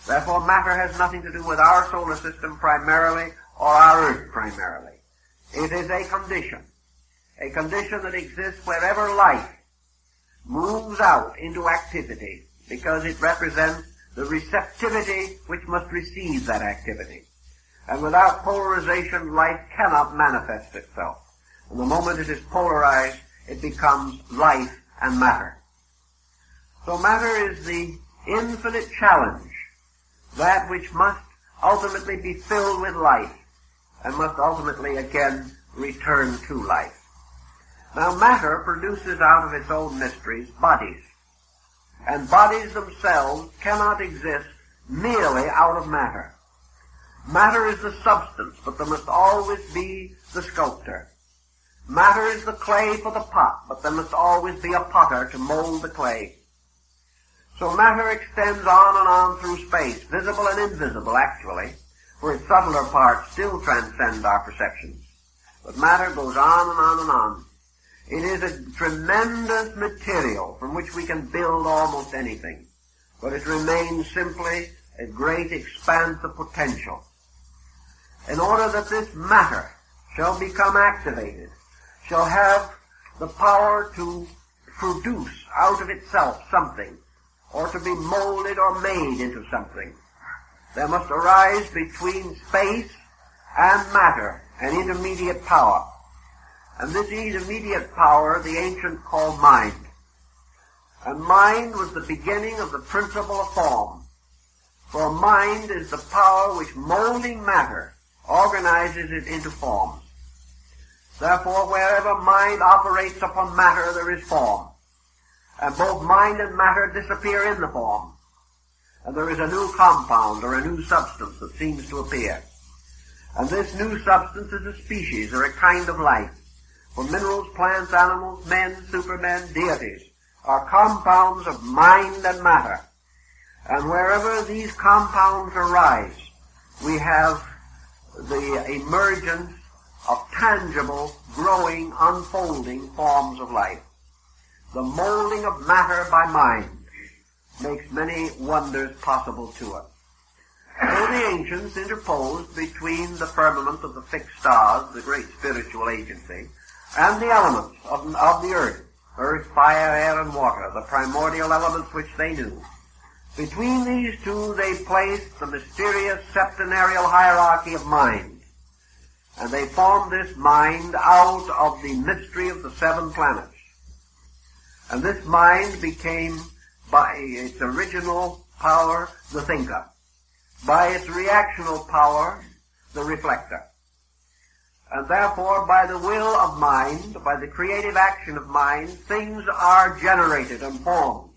Therefore matter has nothing to do with our solar system primarily or our earth primarily. It is a condition that exists wherever life moves out into activity, because it represents the receptivity which must receive that activity. And without polarization, life cannot manifest itself. And the moment it is polarized, it becomes life and matter. So matter is the infinite challenge, that which must ultimately be filled with life, and must ultimately again return to life. Now matter produces out of its own mysteries bodies, and bodies themselves cannot exist merely out of matter. Matter is the substance, but there must always be the sculptor. Matter is the clay for the pot, but there must always be a potter to mold the clay. So matter extends on and on through space, visible and invisible actually, for its subtler parts still transcend our perceptions. But matter goes on and on and on. It is a tremendous material from which we can build almost anything, but it remains simply a great expanse of potential. In order that this matter shall become activated, shall have the power to produce out of itself something, or to be molded or made into something, there must arise between space and matter an intermediate power. And this intermediate power the ancient called mind. And mind was the beginning of the principle of form. For mind is the power which, molding matter, organizes it into forms. Therefore, wherever mind operates upon matter, there is form. And both mind and matter disappear in the form. And there is a new compound or a new substance that seems to appear. And this new substance is a species or a kind of life. For minerals, plants, animals, men, supermen, deities are compounds of mind and matter. And wherever these compounds arise, we have the emergence of tangible, growing, unfolding forms of life. The molding of matter by mind makes many wonders possible to us. So the ancients interposed between the firmament of the fixed stars, the great spiritual agency, and the elements of the earth, fire, air, and water, the primordial elements which they knew. Between these two they placed the mysterious septenarial hierarchy of mind, and they formed this mind out of the mystery of the 7 planets. And this mind became, by its original power, the thinker. By its reactional power, the reflector. And therefore, by the will of mind, by the creative action of mind, things are generated and formed.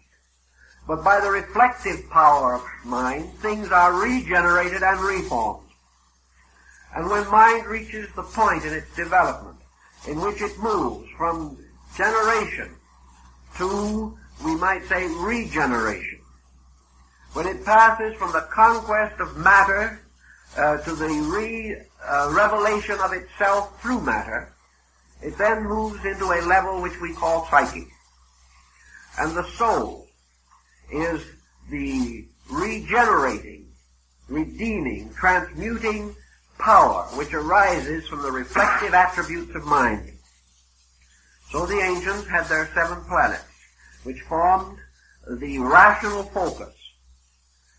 But by the reflective power of mind, things are regenerated and reformed. And when mind reaches the point in its development in which it moves from generation to, we might say, regeneration, when it passes from the conquest of matter to the revelation of itself through matter, it then moves into a level which we call psyche. And the soul is the regenerating, redeeming, transmuting power which arises from the reflective attributes of mind. So the ancients had their 7 planets, which formed the rational focus.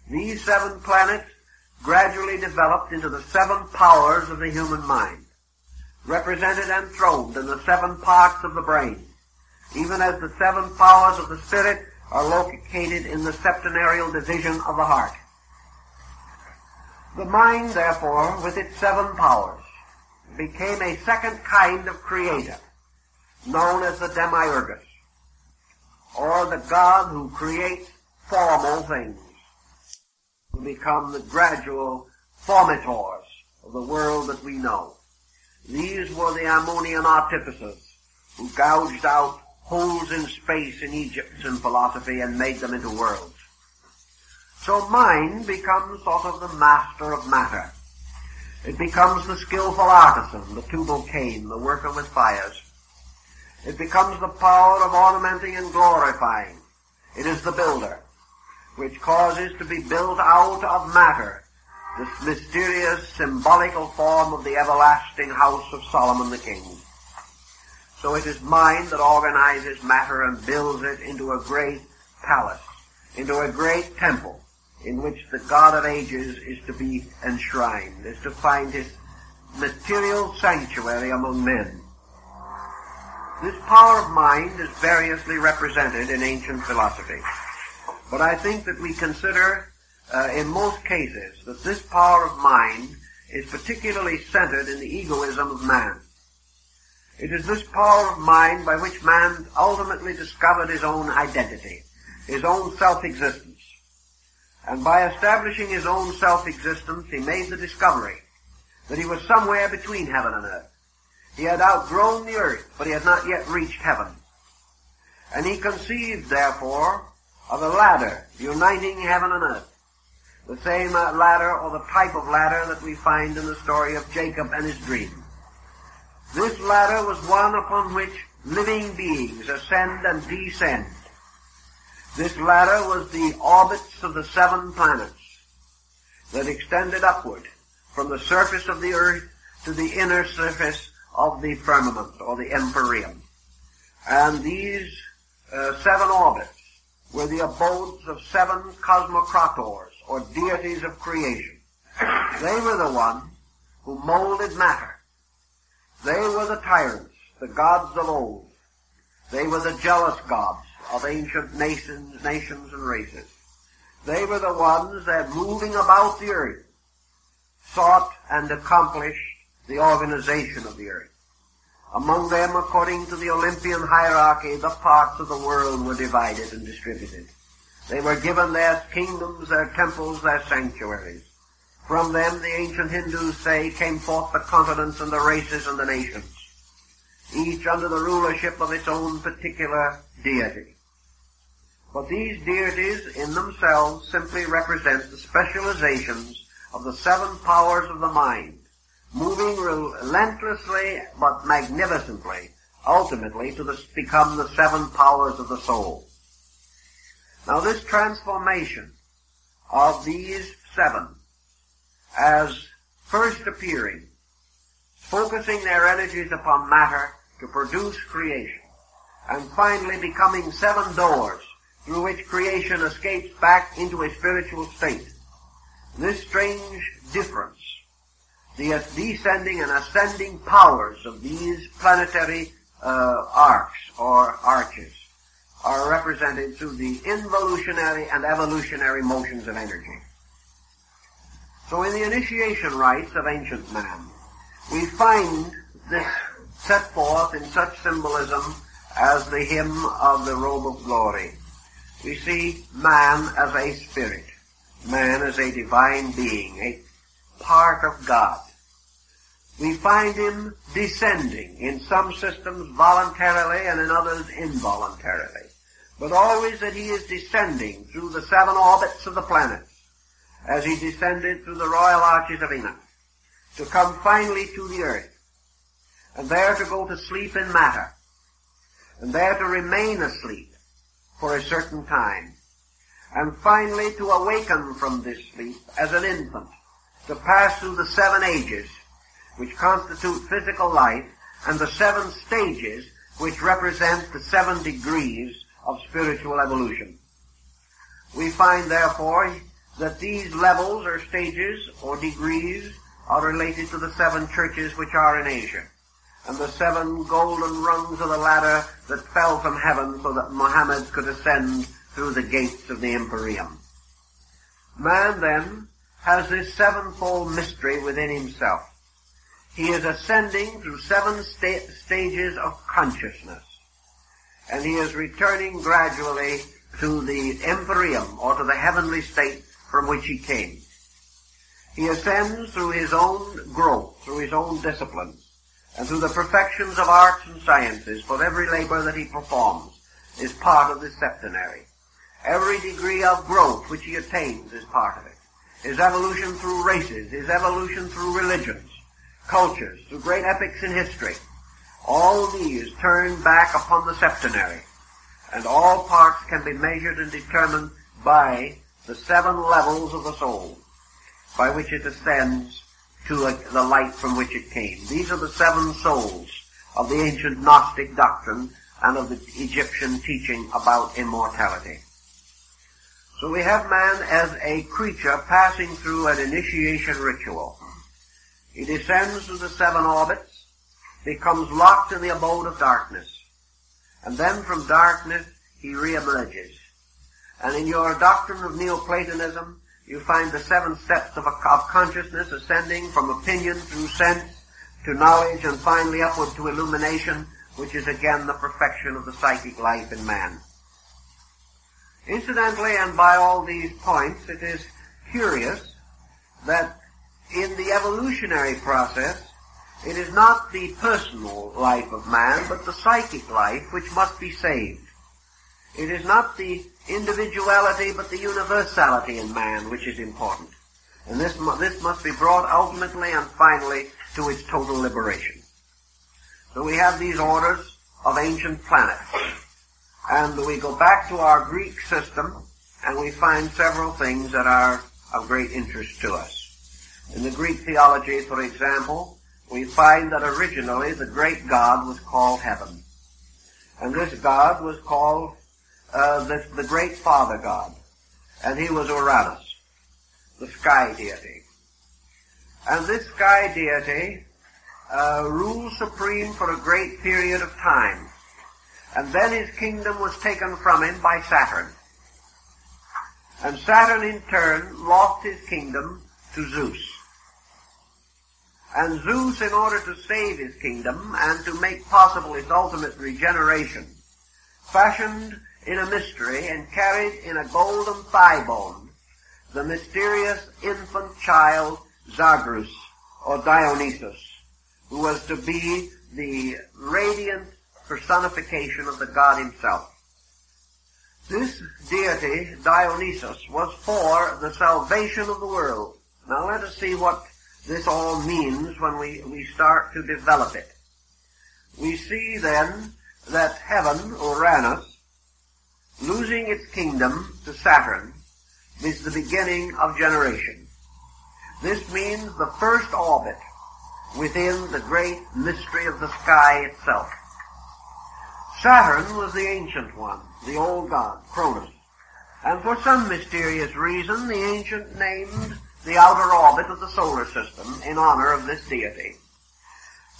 These 7 planets gradually developed into the 7 powers of the human mind, represented and throned in the 7 parts of the brain, even as the 7 powers of the spirit are located in the septenarial division of the heart. The mind, therefore, with its 7 powers, became a second kind of creator, known as the demiurgus, or the God who creates formal things, who become the gradual formators of the world that we know. These were the Ammonian artificers who gouged out holes in space in Egyptian philosophy and made them into worlds. So mind becomes sort of the master of matter. It becomes the skillful artisan, the tubal cain, the worker with fires. It becomes the power of ornamenting and glorifying. It is the builder, which causes to be built out of matter this mysterious symbolical form of the everlasting house of Solomon the king. So it is mind that organizes matter and builds it into a great palace, into a great temple, in which the God of ages is to be enshrined, is to find his material sanctuary among men. This power of mind is variously represented in ancient philosophy. But I think that we consider, in most cases, that this power of mind is particularly centered in the egoism of man. It is this power of mind by which man ultimately discovered his own identity, his own self-existence. And by establishing his own self-existence, he made the discovery that he was somewhere between heaven and earth. He had outgrown the earth, but he had not yet reached heaven. And he conceived, therefore, of a ladder uniting heaven and earth. The same ladder, or the type of ladder that we find in the story of Jacob and his dream. This ladder was one upon which living beings ascend and descend. This ladder was the orbits of the 7 planets that extended upward from the surface of the earth to the inner surface of the firmament, or the empyrean. And these 7 orbits were the abodes of 7 cosmocrators, or deities of creation. They were the ones who molded matter. They were the tyrants, the gods of old. They were the jealous gods of ancient nations and races. They were the ones that, moving about the earth, sought and accomplished the organization of the earth. Among them, according to the Olympian hierarchy, the parts of the world were divided and distributed. They were given their kingdoms, their temples, their sanctuaries. From them, the ancient Hindus say, came forth the continents and the races and the nations, each under the rulership of its own particular deity. But these deities in themselves simply represent the specializations of the 7 powers of the mind, moving relentlessly but magnificently, ultimately to become the 7 powers of the soul. Now this transformation of these 7 as first appearing, focusing their energies upon matter to produce creation, and finally becoming 7 doors through which creation escapes back into a spiritual state. This strange difference, the descending and ascending powers of these planetary arcs or arches, are represented through the involutionary and evolutionary motions of energy. So in the initiation rites of ancient man, we find this set forth in such symbolism as the hymn of the robe of glory. We see man as a spirit, man as a divine being, a part of God. We find him descending in some systems voluntarily and in others involuntarily, but always that he is descending through the 7 orbits of the planets, as he descended through the royal arches of Enoch, to come finally to the earth, and there to go to sleep in matter, and there to remain asleep for a certain time, and finally to awaken from this sleep as an infant, to pass through the 7 ages, which constitute physical life, and the 7 stages, which represent the 7 degrees of spiritual evolution. We find, therefore, that these levels or stages or degrees are related to the 7 churches which are in Asia, and the 7 golden rungs of the ladder that fell from heaven so that Muhammad could ascend through the gates of the Empyrean. Man, then, has this 7-fold mystery within himself. He is ascending through 7 stages of consciousness, and he is returning gradually to the Empyrean, or to the heavenly state from which he came. He ascends through his own growth, through his own disciplines, and through the perfections of arts and sciences, for every labor that he performs is part of this septenary. Every degree of growth which he attains is part of it. His evolution through races, his evolution through religions, cultures, through great epics in history, all these turn back upon the septenary, and all parts can be measured and determined by the 7 levels of the soul, by which it ascends to the light from which it came. These are the 7 souls of the ancient Gnostic doctrine and of the Egyptian teaching about immortality. So we have man as a creature passing through an initiation ritual. He descends through the 7 orbits, becomes locked in the abode of darkness, and then from darkness he reemerges. And in your doctrine of Neoplatonism, you find the 7 steps of consciousness ascending from opinion through sense to knowledge and finally upward to illumination, which is again the perfection of the psychic life in man. Incidentally, and by all these points, it is curious that in the evolutionary process, it is not the personal life of man, but the psychic life which must be saved. It is not the individuality, but the universality in man which is important. And this must be brought ultimately and finally to its total liberation. So we have these orders of ancient planets. And we go back to our Greek system, and we find several things that are of great interest to us. In the Greek theology, for example, we find that originally the great God was called Heaven. And this God was called the great Father God. And he was Uranus, the sky deity. And this sky deity ruled supreme for a great period of time. And then his kingdom was taken from him by Saturn. And Saturn in turn lost his kingdom to Zeus. And Zeus, in order to save his kingdom and to make possible its ultimate regeneration, fashioned in a mystery and carried in a golden thigh bone the mysterious infant child Zagreus, or Dionysus, who was to be the radiant personification of the God himself. This deity, Dionysus, was for the salvation of the world, Now let us see what this all means when we start to develop it. We see then that heaven, Uranus, losing its kingdom to Saturn, is the beginning of generation. This means the first orbit within the great mystery of the sky itself. Saturn was the ancient one, the old god, Cronus, and for some mysterious reason the ancient named the outer orbit of the solar system in honor of this deity,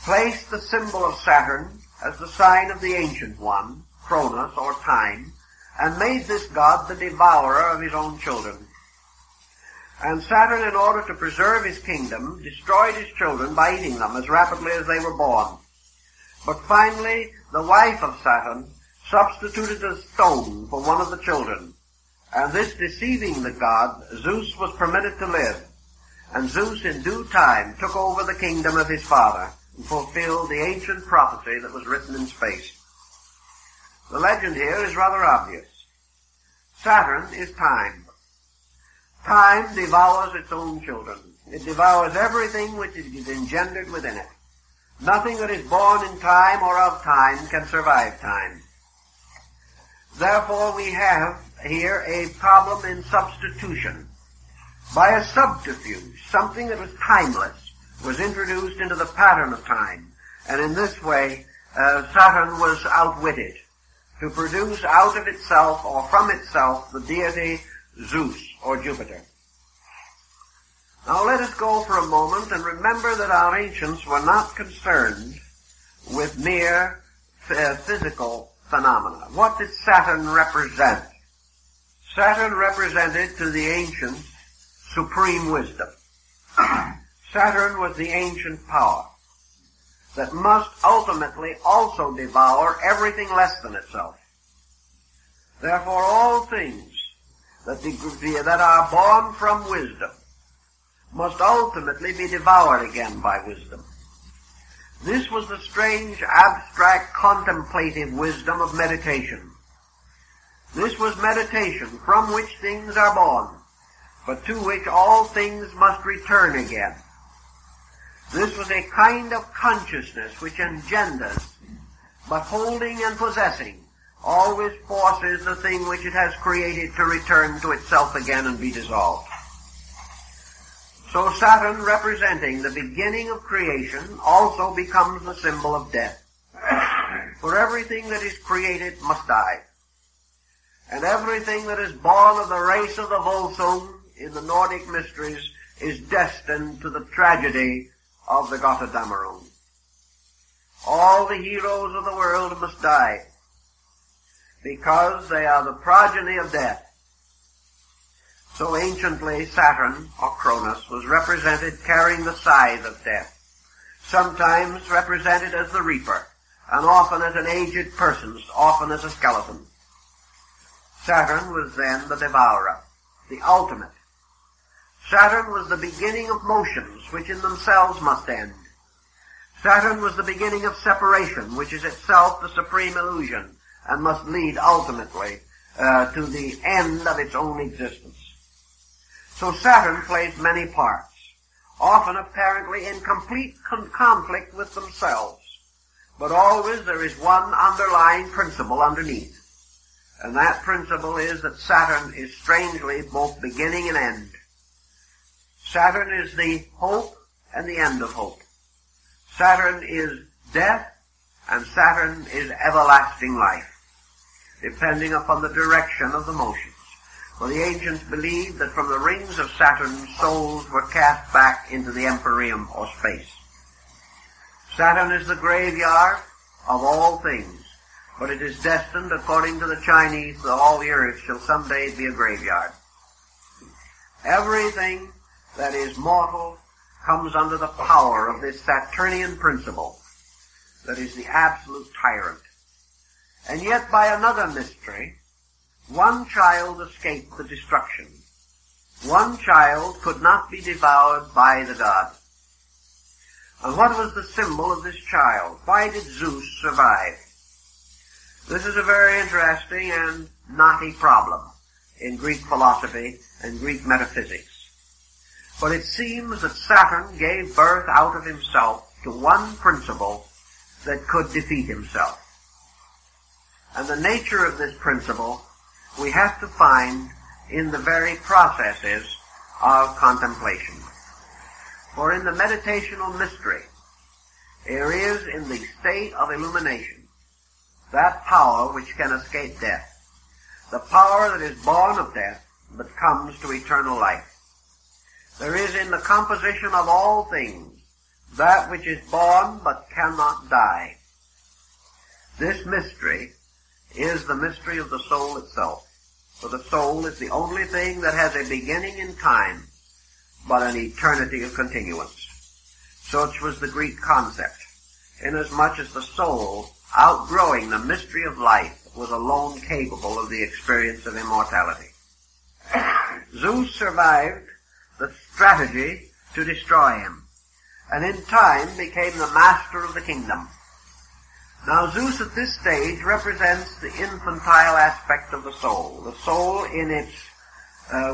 placed the symbol of Saturn as the sign of the ancient one, Cronus, or time, and made this god the devourer of his own children. And Saturn, in order to preserve his kingdom, destroyed his children by eating them as rapidly as they were born. But finally, the wife of Saturn substituted a stone for one of the children, and this deceiving the god, Zeus was permitted to live, and Zeus in due time took over the kingdom of his father and fulfilled the ancient prophecy that was written in space. The legend here is rather obvious. Saturn is time. Time devours its own children. It devours everything which is engendered within it. Nothing that is born in time or of time can survive time. Therefore we have here a problem in substitution. By a subterfuge, something that was timeless was introduced into the pattern of time, and in this way Saturn was outwitted to produce out of itself or from itself the deity Zeus or Jupiter. Now let us go for a moment and remember that our ancients were not concerned with mere physical phenomena. What did Saturn represent? Saturn represented to the ancients supreme wisdom. Saturn was the ancient power that must ultimately also devour everything less than itself. Therefore all things that are born from wisdom must ultimately be devoured again by wisdom. This was the strange, abstract, contemplative wisdom of meditation. This was meditation from which things are born, but to which all things must return again. This was a kind of consciousness which engenders, but holding and possessing, always forces the thing which it has created to return to itself again and be dissolved. So Saturn, representing the beginning of creation, also becomes the symbol of death. For everything that is created must die. And everything that is born of the race of the Volsung in the Nordic mysteries is destined to the tragedy of the Götterdämmerung. All the heroes of the world must die, because they are the progeny of death. So anciently Saturn, or Cronus, was represented carrying the scythe of death, sometimes represented as the reaper, and often as an aged person, often as a skeleton. Saturn was then the devourer, the ultimate. Saturn was the beginning of motions which in themselves must end. Saturn was the beginning of separation, which is itself the supreme illusion, and must lead ultimately to the end of its own existence. So Saturn plays many parts, often apparently in complete conflict with themselves, but always there is one underlying principle underneath, and that principle is that Saturn is strangely both beginning and end. Saturn is the hope and the end of hope. Saturn is death, and Saturn is everlasting life, depending upon the direction of the motions. For the ancients believed that from the rings of Saturn, souls were cast back into the empyrean or space. Saturn is the graveyard of all things, but it is destined, according to the Chinese, that all the earth shall someday be a graveyard. Everything that is mortal comes under the power of this Saturnian principle that is the absolute tyrant. And yet by another mystery, one child escaped the destruction. One child could not be devoured by the god. And what was the symbol of this child? Why did Zeus survive? This is a very interesting and knotty problem in Greek philosophy and Greek metaphysics. But it seems that Saturn gave birth out of himself to one principle that could defeat himself. And the nature of this principle we have to find in the very processes of contemplation. For in the meditational mystery, there is in the state of illumination that power which can escape death, the power that is born of death but comes to eternal life. There is in the composition of all things that which is born but cannot die. This mystery is the mystery of the soul itself. For the soul is the only thing that has a beginning in time, but an eternity of continuance. Such was the Greek concept, inasmuch as the soul, outgrowing the mystery of life, was alone capable of the experience of immortality. Zeus survived the strategy to destroy him, and in time became the master of the kingdom. Now Zeus at this stage represents the infantile aspect of the soul in its,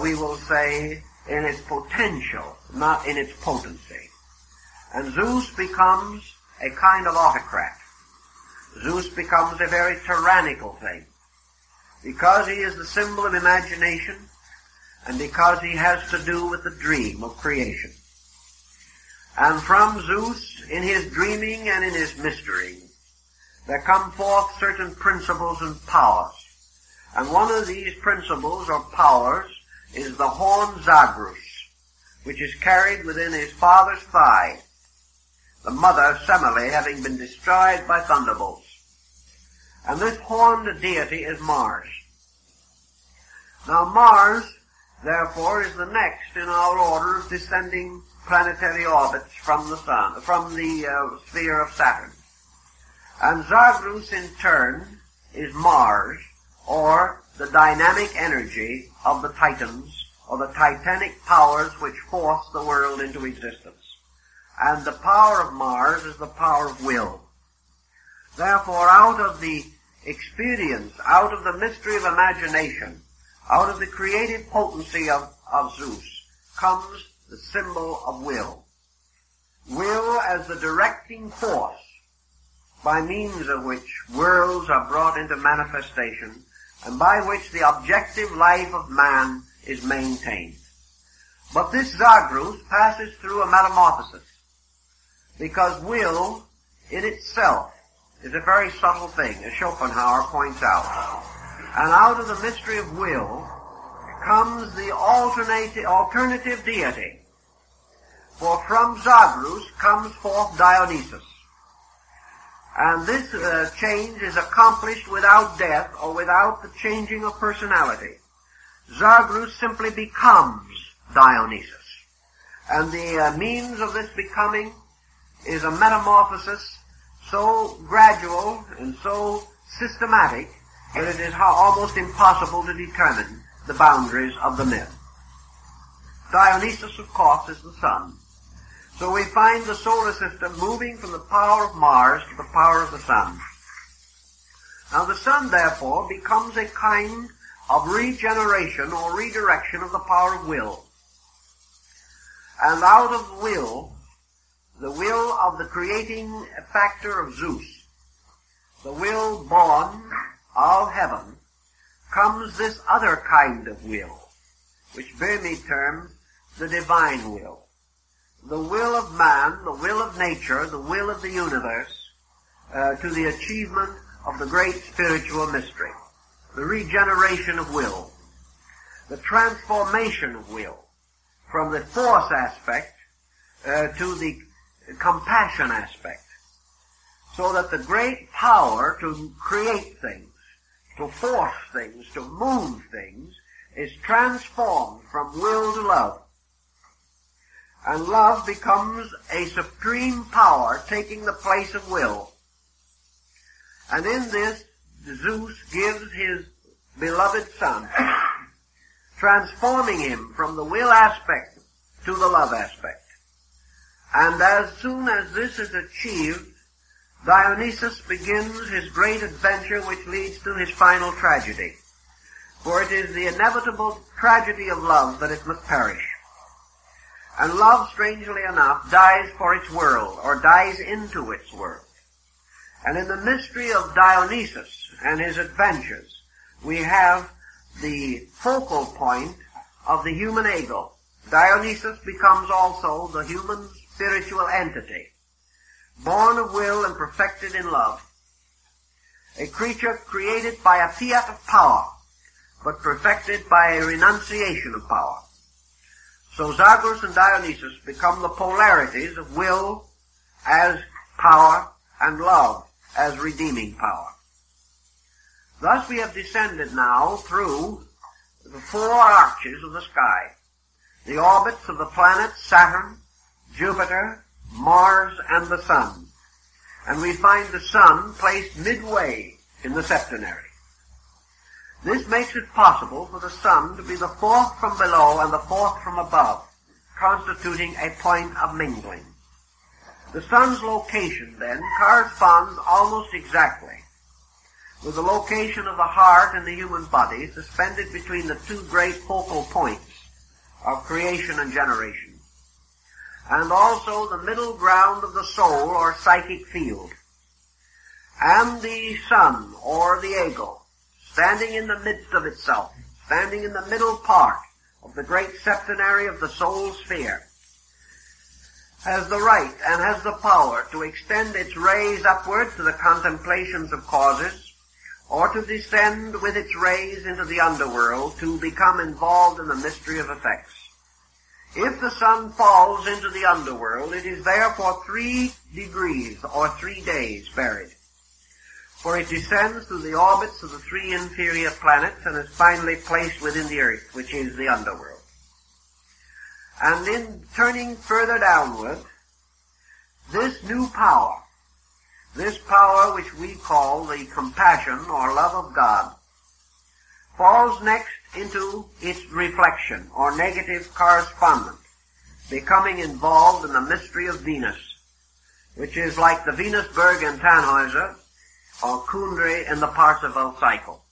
we will say, in its potential, not in its potency. And Zeus becomes a kind of autocrat. Zeus becomes a very tyrannical thing, because he is the symbol of imagination, and because he has to do with the dream of creation. And from Zeus, in his dreaming and in his mystery, there come forth certain principles and powers. And one of these principles or powers is the horn Zagreus, which is carried within his father's thigh, the mother Semele having been destroyed by thunderbolts. And this horned deity is Mars. Now Mars, therefore, is the next in our order of descending planetary orbits from the sun, from the sphere of Saturn. And Zagreus in turn is Mars, or the dynamic energy of the Titans, or the titanic powers which force the world into existence. And the power of Mars is the power of will. Therefore, out of the experience, out of the mystery of imagination, out of the creative potency of Zeus, comes the symbol of will. Will as the directing force by means of which worlds are brought into manifestation and by which the objective life of man is maintained. But this Zagreus passes through a metamorphosis, because will in itself is a very subtle thing, as Schopenhauer points out. And out of the mystery of will comes the alternative deity. For from Zagreus comes forth Dionysus. And this change is accomplished without death or without the changing of personality. Zagreus simply becomes Dionysus. And the means of this becoming is a metamorphosis so gradual and so systematic that it is almost impossible to determine the boundaries of the myth. Dionysus, of course, is the sun. So we find the solar system moving from the power of Mars to the power of the sun. Now the sun, therefore, becomes a kind of regeneration or redirection of the power of will. And out of will, the will of the creating factor of Zeus, the will born of heaven, comes this other kind of will, which Böhme terms the divine will. The will of man, the will of nature, the will of the universe, to the achievement of the great spiritual mystery. The regeneration of will. The transformation of will from the force aspect to the compassion aspect. So that the great power to create things, to force things, to move things, is transformed from will to love. And love becomes a supreme power taking the place of will. And in this, Zeus gives his beloved son, transforming him from the will aspect to the love aspect. And as soon as this is achieved, Dionysus begins his great adventure which leads to his final tragedy. For it is the inevitable tragedy of love that it must perish. And love, strangely enough, dies for its world, or dies into its world. And in the mystery of Dionysus and his adventures, we have the focal point of the human ego. Dionysus becomes also the human spiritual entity, born of will and perfected in love. A creature created by a fiat of power, but perfected by a renunciation of power. So Zagros and Dionysus become the polarities of will as power and love as redeeming power. Thus we have descended now through the four arches of the sky, the orbits of the planets Saturn, Jupiter, Mars, and the Sun. And we find the Sun placed midway in the Septenary. This makes it possible for the Sun to be the fourth from below and the fourth from above, constituting a point of mingling. The Sun's location, then, corresponds almost exactly with the location of the heart in the human body, suspended between the two great focal points of creation and generation, and also the middle ground of the soul or psychic field. And the Sun, or the ego, standing in the midst of itself, standing in the middle part of the great septenary of the soul sphere, has the right and has the power to extend its rays upward to the contemplations of causes, or to descend with its rays into the underworld to become involved in the mystery of effects. If the Sun falls into the underworld, it is there for 3 degrees or 3 days buried. For it descends through the orbits of the 3 inferior planets and is finally placed within the earth, which is the underworld. And in turning further downward, this new power, this power which we call the compassion or love of God, falls next into its reflection or negative correspondent, becoming involved in the mystery of Venus, which is like the Venusberg in Tannhäuser or Kundry in the Parsifal cycle.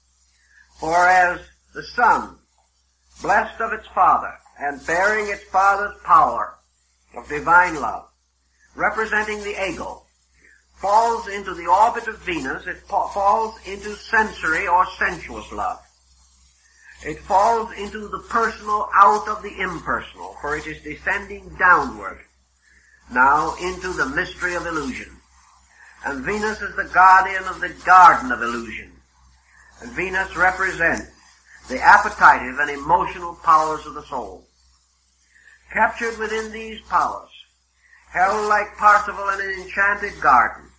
For as the Sun, blessed of its Father and bearing its Father's power of divine love, representing the ego, falls into the orbit of Venus, it falls into sensory or sensuous love. It falls into the personal out of the impersonal, for it is descending downward now into the mystery of illusion. And Venus is the guardian of the garden of illusion. And Venus represents the appetitive and emotional powers of the soul. Captured within these powers, held like Parsifal in an enchanted garden,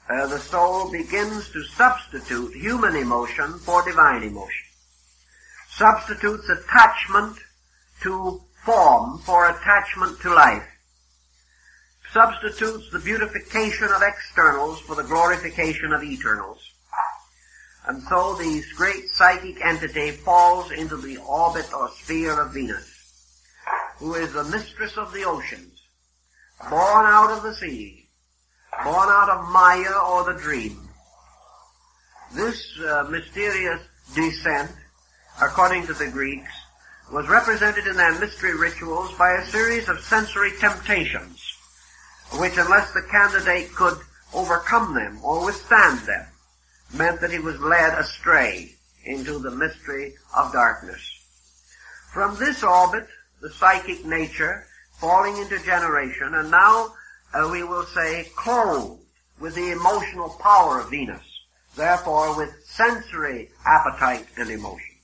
the soul begins to substitute human emotion for divine emotion. Substitutes attachment to form for attachment to life. Substitutes the beautification of externals for the glorification of eternals. And so the great psychic entity falls into the orbit or sphere of Venus, who is the mistress of the oceans, born out of the sea, born out of Maya or the dream. This mysterious descent, according to the Greeks, was represented in their mystery rituals by a series of sensory temptations, which, unless the candidate could overcome them or withstand them, meant that he was led astray into the mystery of darkness. From this orbit, the psychic nature falling into generation, and now we will say clothed with the emotional power of Venus, therefore with sensory appetite and emotion,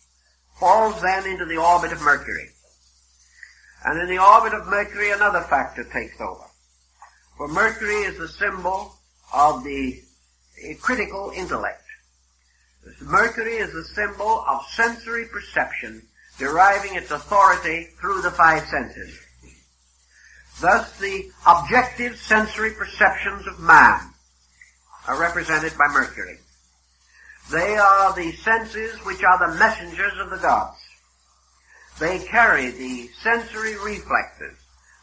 falls then into the orbit of Mercury. And in the orbit of Mercury, another factor takes over. For Mercury is the symbol of the critical intellect. Mercury is the symbol of sensory perception, deriving its authority through the 5 senses. Thus, the objective sensory perceptions of man are represented by Mercury. They are the senses which are the messengers of the gods. They carry the sensory reflexes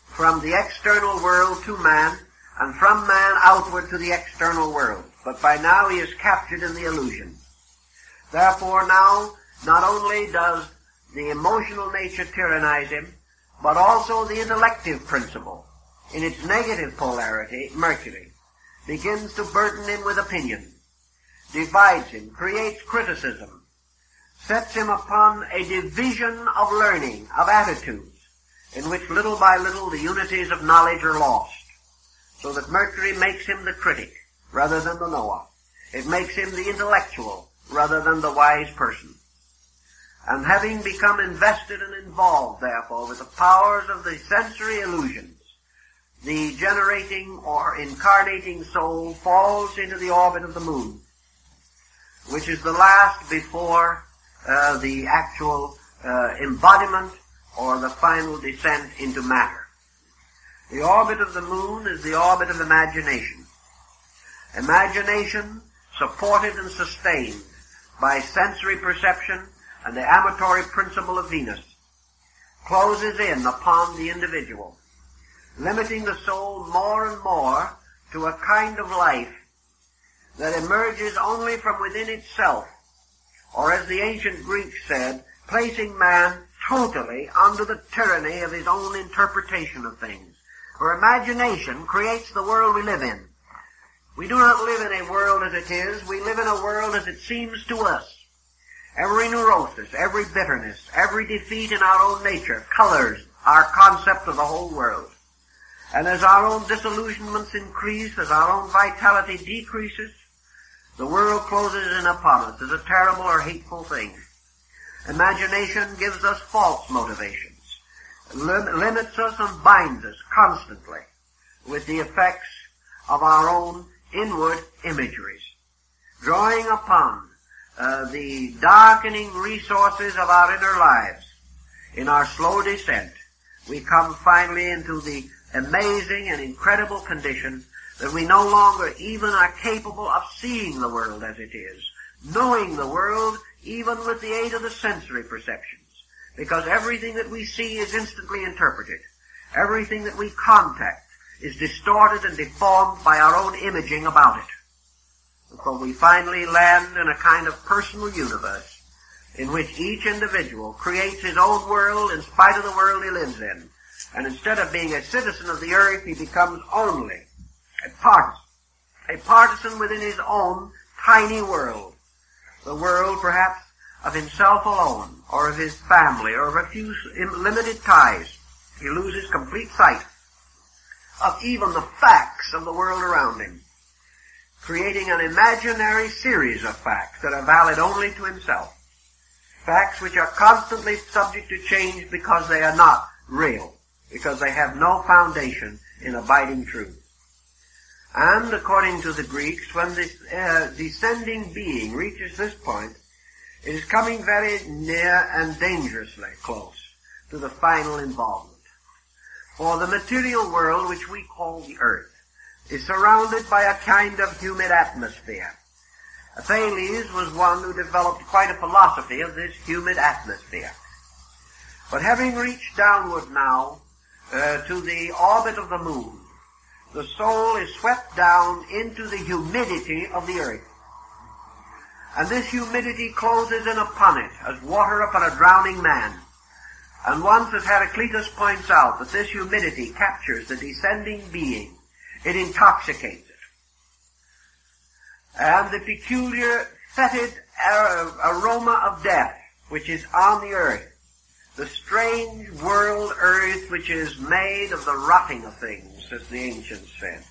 from the external world to man, and from man outward to the external world. But by now he is captured in the illusion. Therefore now, not only does the emotional nature tyrannize him, but also the intellective principle, in its negative polarity, Mercury, begins to burden him with opinion, divides him, creates criticism, sets him upon a division of learning, of attitudes, in which little by little the unities of knowledge are lost, so that Mercury makes him the critic rather than the knower. It makes him the intellectual rather than the wise person. And having become invested and involved, therefore, with the powers of the sensory illusions, the generating or incarnating soul falls into the orbit of the moon, which is the last before the actual embodiment or the final descent into matter. The orbit of the moon is the orbit of imagination. Imagination, supported and sustained by sensory perception and the amatory principle of Venus, closes in upon the individual, limiting the soul more and more to a kind of life that emerges only from within itself, or as the ancient Greeks said, placing man totally under the tyranny of his own interpretation of things. For imagination creates the world we live in. We do not live in a world as it is, we live in a world as it seems to us. Every neurosis, every bitterness, every defeat in our own nature colors our concept of the whole world. And as our own disillusionments increase, as our own vitality decreases, the world closes in upon us as a terrible or hateful thing. Imagination gives us false motivations, limits us and binds us constantly with the effects of our own inward imageries, drawing upon the darkening resources of our inner lives. In our slow descent, we come finally into the amazing and incredible condition that we no longer even are capable of seeing the world as it is, knowing the world even with the aid of the sensory perceptions, because everything that we see is instantly interpreted. Everything that we contact is distorted and deformed by our own imaging about it. And so we finally land in a kind of personal universe in which each individual creates his own world in spite of the world he lives in. And instead of being a citizen of the earth, he becomes only a partisan within his own tiny world. The world, perhaps, of himself alone, or of his family, or of a few limited ties. He loses complete sight of even the facts of the world around him, creating an imaginary series of facts that are valid only to himself. Facts which are constantly subject to change because they are not real, because they have no foundation in abiding truth. And according to the Greeks, when this descending being reaches this point, it is coming very near and dangerously close to the final involvement. For the material world, which we call the earth, is surrounded by a kind of humid atmosphere. Thales was one who developed quite a philosophy of this humid atmosphere. But having reached downward now to the orbit of the moon, the soul is swept down into the humidity of the earth. And this humidity closes in upon it as water upon a drowning man. And once, as Heraclitus points out, that this humidity captures the descending being, it intoxicates it. And the peculiar fetid aroma of death, which is on the earth, the strange world earth which is made of the rotting of things, as the ancients said,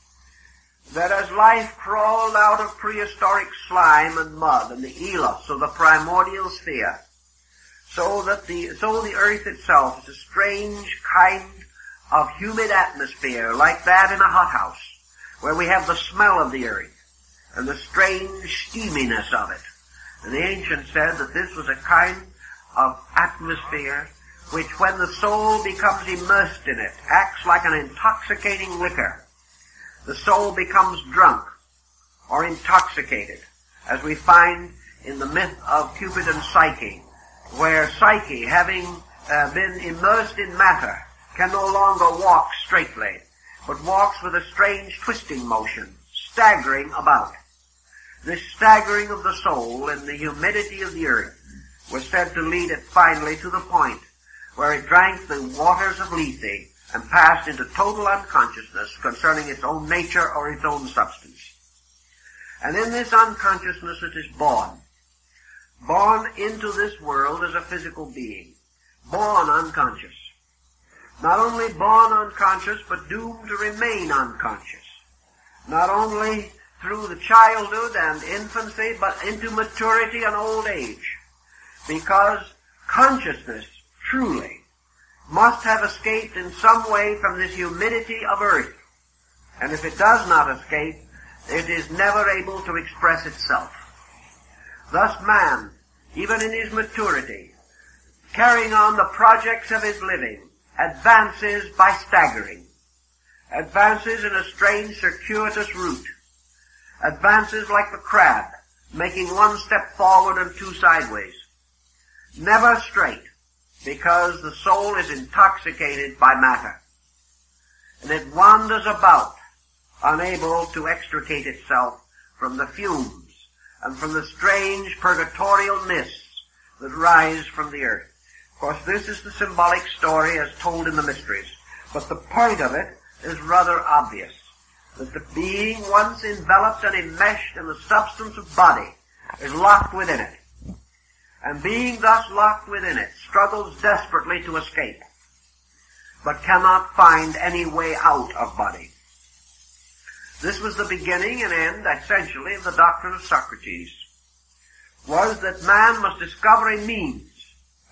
that as life crawled out of prehistoric slime and mud and the elos of the primordial sphere, so the earth itself is a strange kind of humid atmosphere like that in a hothouse, where we have the smell of the earth and the strange steaminess of it. And the ancients said that this was a kind of atmosphere which, when the soul becomes immersed in it, acts like an intoxicating liquor. The soul becomes drunk or intoxicated, as we find in the myth of Cupid and Psyche, where Psyche, having been immersed in matter, can no longer walk straightly, but walks with a strange twisting motion, staggering about. This staggering of the soul in the humidity of the earth was said to lead it finally to the point where it drank the waters of Lethe and passed into total unconsciousness concerning its own nature or its own substance. And in this unconsciousness it is born into this world as a physical being, born unconscious. Not only born unconscious, but doomed to remain unconscious. Not only through the childhood and infancy, but into maturity and old age. Because consciousness, truly, must have escaped in some way from this humidity of earth. And if it does not escape, it is never able to express itself. Thus man, even in his maturity, carrying on the projects of his living, advances by staggering, advances in a strange circuitous route, advances like the crab, making one step forward and two sideways, never straight, because the soul is intoxicated by matter, and it wanders about, unable to extricate itself from the fumes and from the strange purgatorial mists that rise from the earth. Of course, this is the symbolic story as told in the mysteries, but the point of it is rather obvious, that the being once enveloped and enmeshed in the substance of body is locked within it, and being thus locked within it, struggles desperately to escape, but cannot find any way out of body. This was the beginning and end, essentially, of the doctrine of Socrates, was that man must discover a means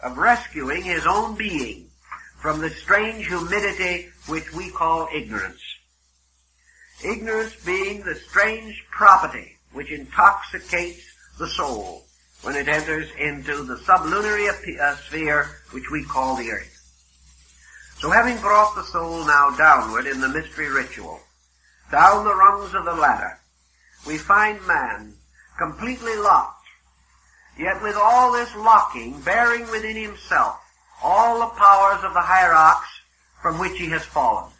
of rescuing his own being from the strange humidity which we call ignorance. Ignorance being the strange property which intoxicates the soul when it enters into the sublunary sphere which we call the earth. So having brought the soul now downward in the mystery ritual, down the rungs of the ladder, we find man completely locked, yet with all this locking bearing within himself all the powers of the hierarchs from which he has fallen,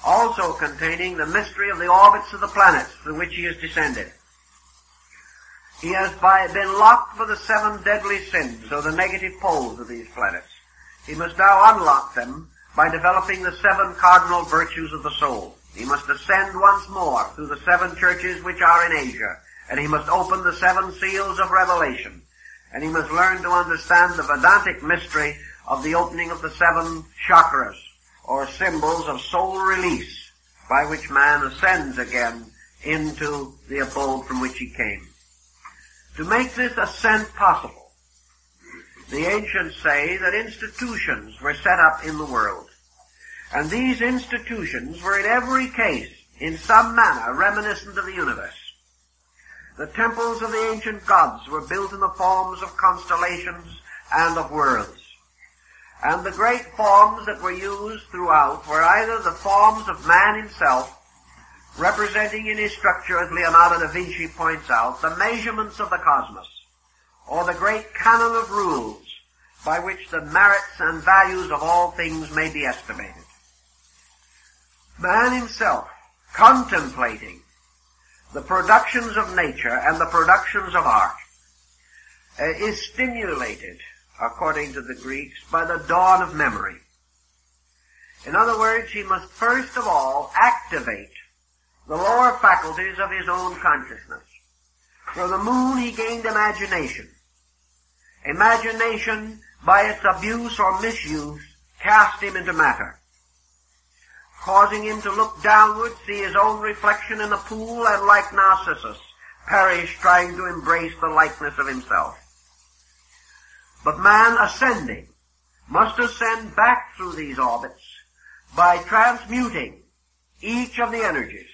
also containing the mystery of the orbits of the planets through which he has descended. He has been locked for the 7 deadly sins, or the negative poles of these planets. He must now unlock them by developing the 7 cardinal virtues of the soul. He must ascend once more through the 7 churches which are in Asia, and he must open the 7 seals of revelation, and he must learn to understand the Vedantic mystery of the opening of the 7 chakras, or symbols of soul release, by which man ascends again into the abode from which he came. To make this ascent possible, the ancients say that institutions were set up in the world. And these institutions were in every case, in some manner, reminiscent of the universe. The temples of the ancient gods were built in the forms of constellations and of worlds. And the great forms that were used throughout were either the forms of man himself, representing in his structure, as Leonardo da Vinci points out, the measurements of the cosmos, or the great canon of rules by which the merits and values of all things may be estimated. Man himself, contemplating the productions of nature and the productions of art, is stimulated, according to the Greeks, by the dawn of memory. In other words, he must first of all activate the lower faculties of his own consciousness. From the moon he gained imagination. Imagination, by its abuse or misuse, cast him into matter, causing him to look downward, see his own reflection in the pool, and like Narcissus, perish trying to embrace the likeness of himself. But man ascending must ascend back through these orbits by transmuting each of the energies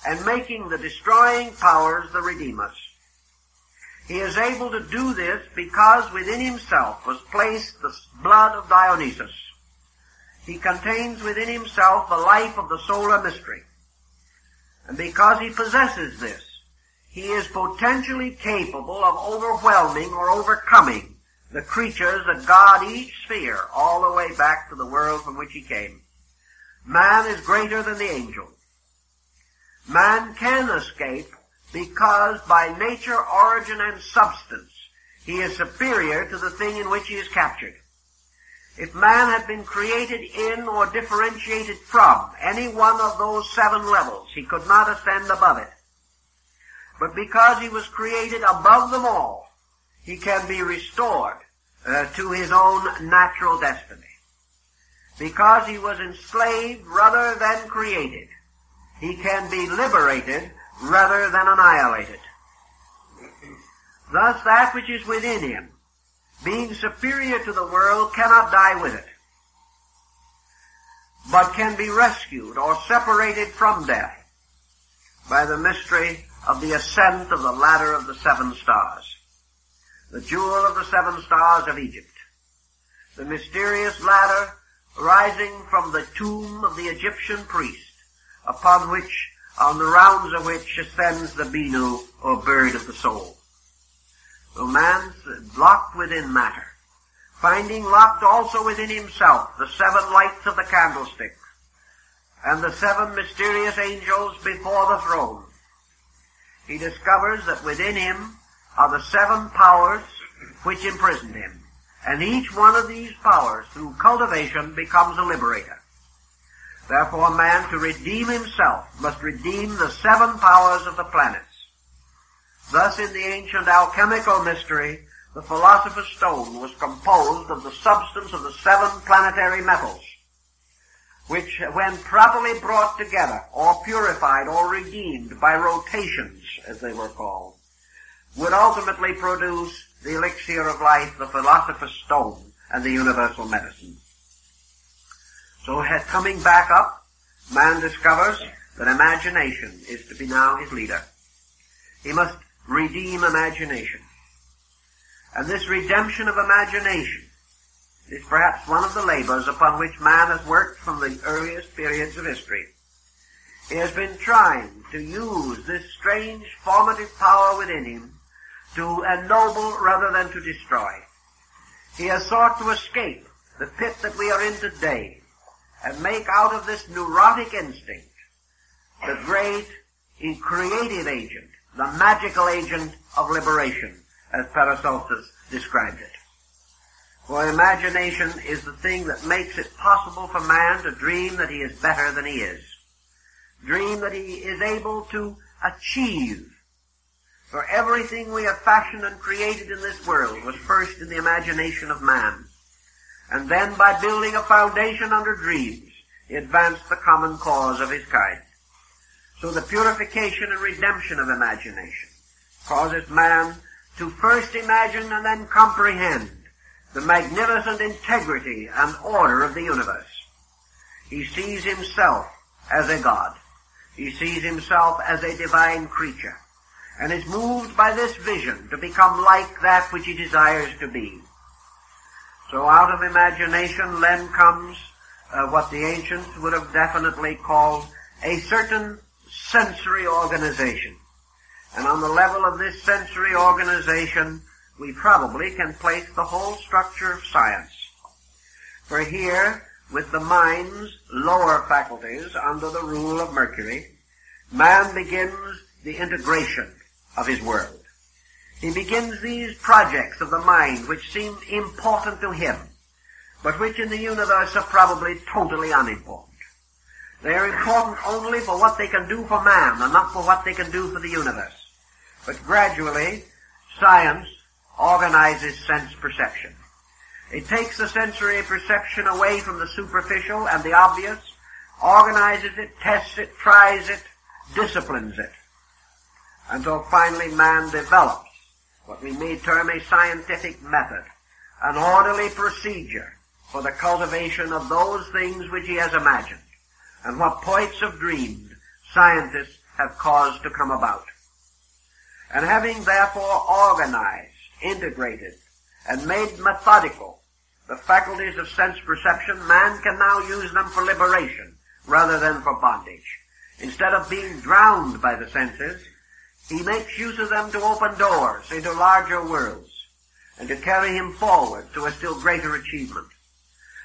and making the destroying powers the redeemers. He is able to do this because within himself was placed the blood of Dionysus. He contains within himself the life of the solar mystery. And because he possesses this, he is potentially capable of overwhelming or overcoming the creatures that guard each sphere all the way back to the world from which he came. Man is greater than the angel. Man can escape because by nature, origin, and substance, he is superior to the thing in which he is captured. If man had been created in or differentiated from any one of those 7 levels, he could not ascend above it. But because he was created above them all, he can be restored to his own natural destiny. Because he was enslaved rather than created, he can be liberated rather than annihilated. Thus, that which is within him, being superior to the world, cannot die with it, but can be rescued or separated from death by the mystery of the ascent of the ladder of the 7 stars, the jewel of the 7 stars of Egypt, the mysterious ladder rising from the tomb of the Egyptian priest, upon the rounds of which ascends the Binu, or bird of the soul. So man's locked within matter, finding locked also within himself the 7 lights of the candlestick, and the 7 mysterious angels before the throne. He discovers that within him are the 7 powers which imprisoned him, and each one of these powers, through cultivation, becomes a liberator. Therefore, man, to redeem himself, must redeem the 7 powers of the planets. Thus, in the ancient alchemical mystery, the philosopher's stone was composed of the substance of the 7 planetary metals, which, when properly brought together, or purified, or redeemed by rotations, as they were called, would ultimately produce the elixir of life, the philosopher's stone, and the universal medicine. So, coming back up, man discovers that imagination is to be now his leader. He must redeem imagination. And this redemption of imagination is perhaps one of the labors upon which man has worked from the earliest periods of history. He has been trying to use this strange formative power within him to ennoble rather than to destroy. He has sought to escape the pit that we are in today and make out of this neurotic instinct the great creative agent, the magical agent of liberation, as Paracelsus described it. For imagination is the thing that makes it possible for man to dream that he is better than he is. Dream that he is able to achieve. For everything we have fashioned and created in this world was first in the imagination of man. And then by building a foundation under dreams, he advanced the common cause of his kind. So the purification and redemption of imagination causes man to first imagine and then comprehend the magnificent integrity and order of the universe. He sees himself as a god. He sees himself as a divine creature, and is moved by this vision to become like that which he desires to be. So out of imagination then comes what the ancients would have definitely called a certain sensory organization. And on the level of this sensory organization, we probably can place the whole structure of science. For here, with the mind's lower faculties under the rule of Mercury, man begins the integration of his world. He begins these projects of the mind which seem important to him, but which in the universe are probably totally unimportant. They are important only for what they can do for man and not for what they can do for the universe. But gradually, science organizes sense perception. It takes the sensory perception away from the superficial and the obvious, organizes it, tests it, tries it, disciplines it, until finally man develops what we may term a scientific method, an orderly procedure for the cultivation of those things which he has imagined, and what poets have dreamed, scientists have caused to come about. And having therefore organized, integrated, and made methodical the faculties of sense perception, man can now use them for liberation rather than for bondage. Instead of being drowned by the senses, he makes use of them to open doors into larger worlds and to carry him forward to a still greater achievement.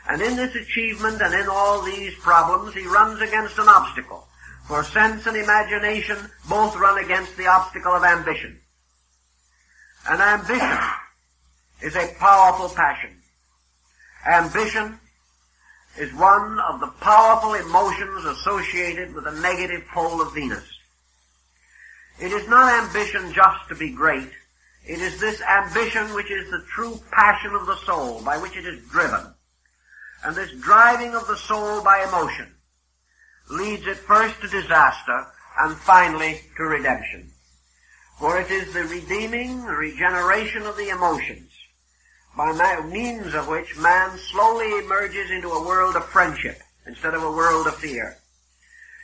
And in this achievement and in all these problems, he runs against an obstacle. For sense and imagination both run against the obstacle of ambition. And ambition is a powerful passion. Ambition is one of the powerful emotions associated with the negative pole of Venus. It is not ambition just to be great. It is this ambition which is the true passion of the soul, by which it is driven. And this driving of the soul by emotion leads it first to disaster and finally to redemption. For it is the redeeming, regeneration of the emotions, by means of which man slowly emerges into a world of friendship instead of a world of fear.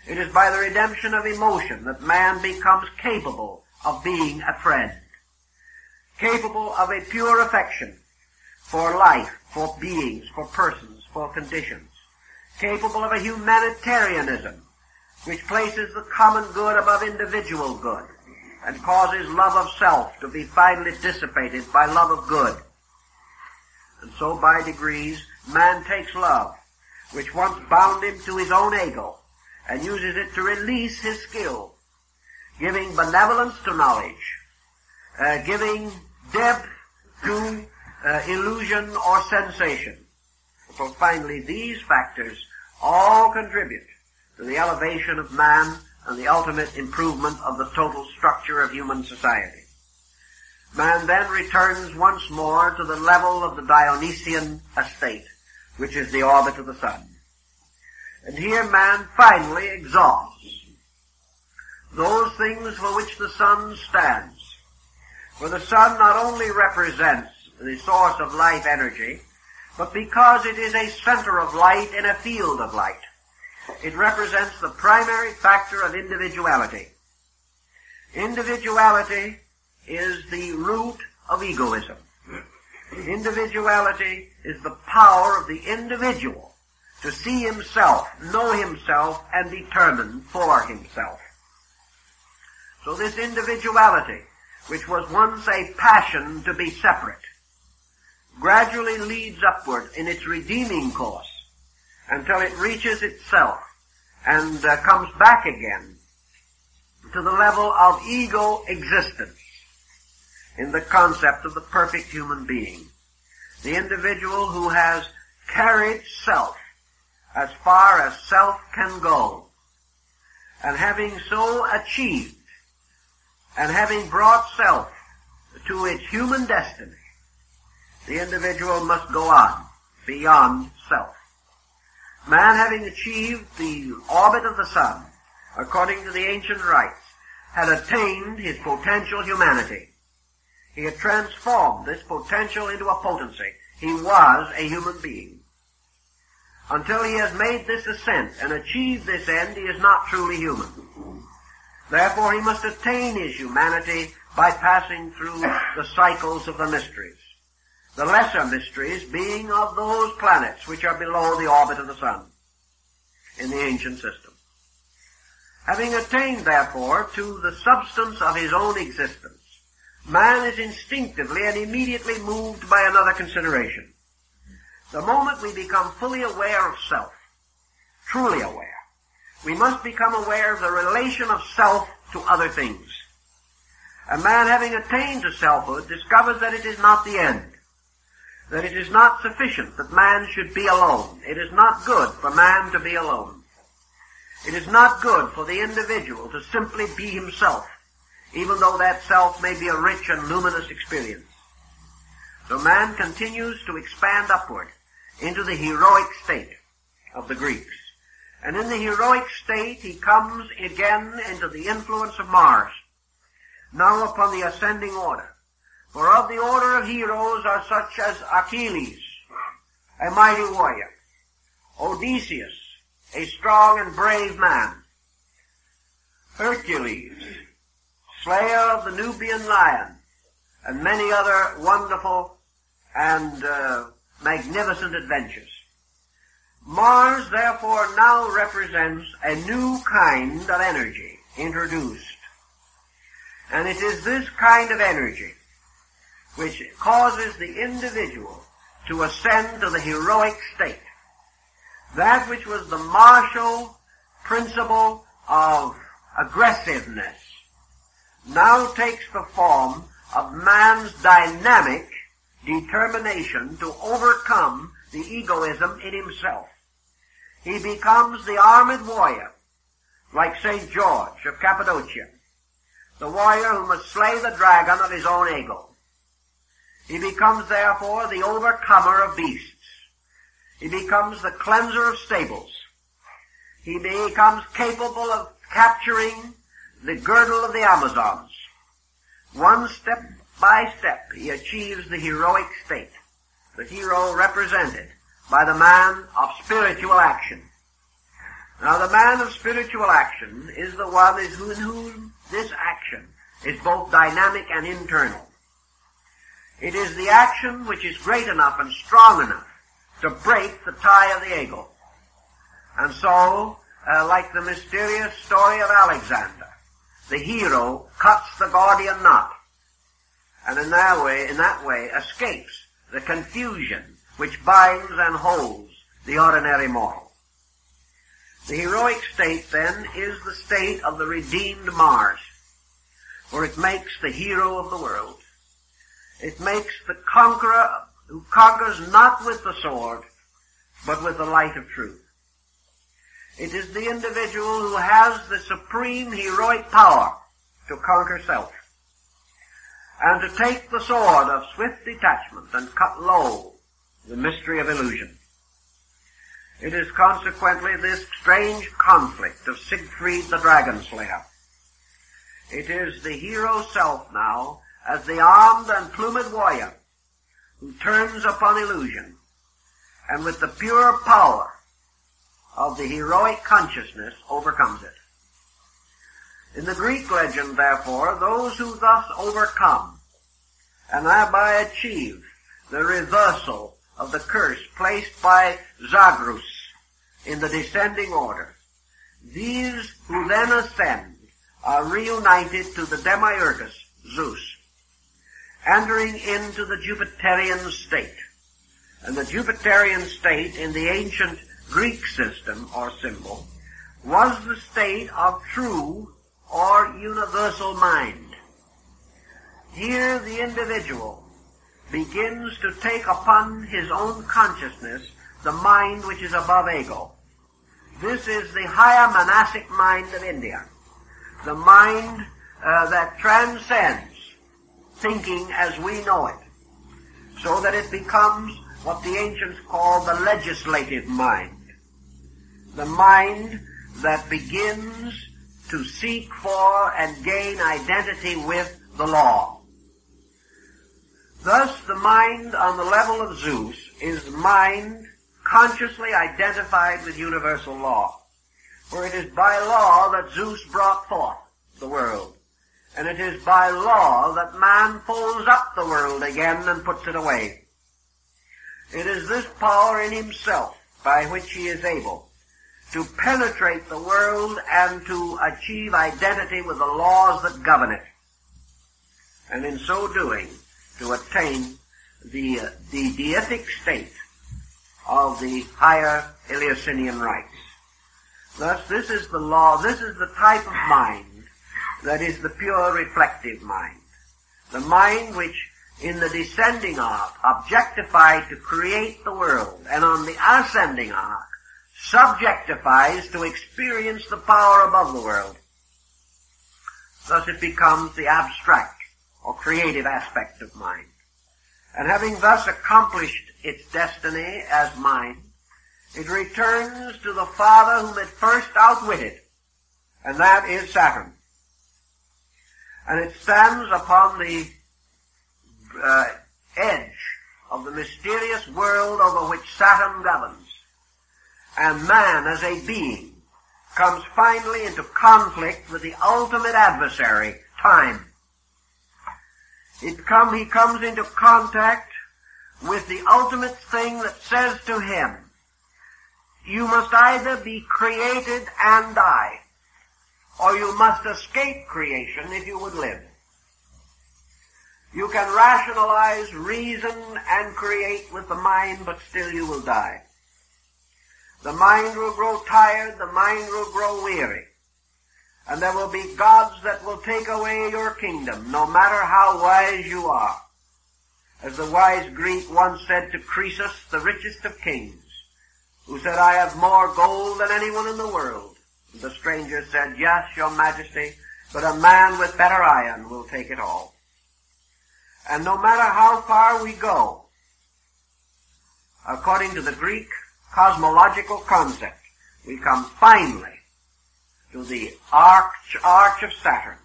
It is by the redemption of emotion that man becomes capable of being a friend, capable of a pure affection for life, for beings, for persons, for conditions, capable of a humanitarianism which places the common good above individual good and causes love of self to be finally dissipated by love of good. And so by degrees man takes love, which once bound him to his own ego, and uses it to release his skill, giving benevolence to knowledge, giving depth to illusion or sensation. For finally these factors all contribute to the elevation of man and the ultimate improvement of the total structure of human society. Man then returns once more to the level of the Dionysian estate, which is the orbit of the sun. And here man finally exhausts those things for which the sun stands. For the sun not only represents the source of life energy, but because it is a center of light in a field of light, it represents the primary factor of individuality. Individuality is the root of egoism. Individuality is the power of the individual to see himself, know himself, and determine for himself. So this individuality, which was once a passion to be separate, gradually leads upward in its redeeming course until it reaches itself and comes back again to the level of ego existence in the concept of the perfect human being. The individual who has carried self as far as self can go, and having so achieved, and having brought self to its human destiny, the individual must go on beyond self. Man, having achieved the orbit of the sun, according to the ancient rites, had attained his potential humanity. He had transformed this potential into a potency. He was a human being. Until he has made this ascent and achieved this end, he is not truly human. Therefore, he must attain his humanity by passing through the cycles of the mysteries. The lesser mysteries being of those planets which are below the orbit of the sun in the ancient system. Having attained, therefore, to the substance of his own existence, man is instinctively and immediately moved by another consideration. The moment we become fully aware of self, truly aware, we must become aware of the relation of self to other things. A man having attained to selfhood discovers that it is not the end, that it is not sufficient that man should be alone. It is not good for man to be alone. It is not good for the individual to simply be himself, even though that self may be a rich and luminous experience. So man continues to expand upward into the heroic state of the Greeks. And in the heroic state he comes again into the influence of Mars, now upon the ascending order. For of the order of heroes are such as Achilles, a mighty warrior, Odysseus, a strong and brave man, Hercules, slayer of the Nubian lion, and many other wonderful and magnificent adventures. Mars, therefore, now represents a new kind of energy introduced. And it is this kind of energy which causes the individual to ascend to the heroic state. That which was the martial principle of aggressiveness now takes the form of man's dynamic determination to overcome the egoism in himself. He becomes the armored warrior, like St. George of Cappadocia, the warrior who must slay the dragon of his own ego. He becomes, therefore, the overcomer of beasts. He becomes the cleanser of stables. He becomes capable of capturing the girdle of the Amazons. One step by step, he achieves the heroic state, the hero represented by the man of spiritual action. Now, the man of spiritual action is the one in whom this action is both dynamic and internal. It is the action which is great enough and strong enough to break the tie of the ego. And so, like the mysterious story of Alexander, the hero cuts the Gordian knot, and in that way escapes the confusion which binds and holds the ordinary mortal. The heroic state, then, is the state of the redeemed Mars, for it makes the hero of the world. It makes the conqueror who conquers not with the sword, but with the light of truth. It is the individual who has the supreme heroic power to conquer self, and to take the sword of swift detachment and cut low the mystery of illusion. It is consequently this strange conflict of Siegfried the Dragon Slayer. It is the hero self now, as the armed and plumed warrior, who turns upon illusion, and with the pure power of the heroic consciousness overcomes it. In the Greek legend, therefore, those who thus overcome and thereby achieve the reversal of the curse placed by Zagreus in the descending order, these who then ascend are reunited to the demiurgus, Zeus, entering into the Jupiterian state. And the Jupiterian state in the ancient Greek system or symbol was the state of true or universal mind. Here the individual begins to take upon his own consciousness the mind which is above ego. This is the higher monastic mind of India, the mind that transcends thinking as we know it, so that it becomes what the ancients call the legislative mind, the mind that begins to seek for and gain identity with the law. Thus, the mind on the level of Zeus is mind consciously identified with universal law, for it is by law that Zeus brought forth the world, and it is by law that man folds up the world again and puts it away. It is this power in himself by which he is able to penetrate the world and to achieve identity with the laws that govern it, and in so doing to attain the deific state of the higher Eleusinian rites. Thus, this is the law, this is the type of mind that is the pure reflective mind, the mind which in the descending arc objectified to create the world, and on the ascending arc subjectifies to experience the power above the world. Thus it becomes the abstract or creative aspect of mind. And having thus accomplished its destiny as mind, it returns to the father whom it first outwitted, and that is Saturn. And it stands upon the edge of the mysterious world over which Saturn governs. And man, as a being, comes finally into conflict with the ultimate adversary, time. He comes into contact with the ultimate thing that says to him, you must either be created and die, or you must escape creation if you would live. You can rationalize, reason, and create with the mind, but still you will die. The mind will grow tired, the mind will grow weary. And there will be gods that will take away your kingdom, no matter how wise you are. As the wise Greek once said to Croesus, the richest of kings, who said, "I have more gold than anyone in the world." And the stranger said, "Yes, your majesty, but a man with better iron will take it all." And no matter how far we go, according to the Greek cosmological concept, we come finally to the arch of Saturn,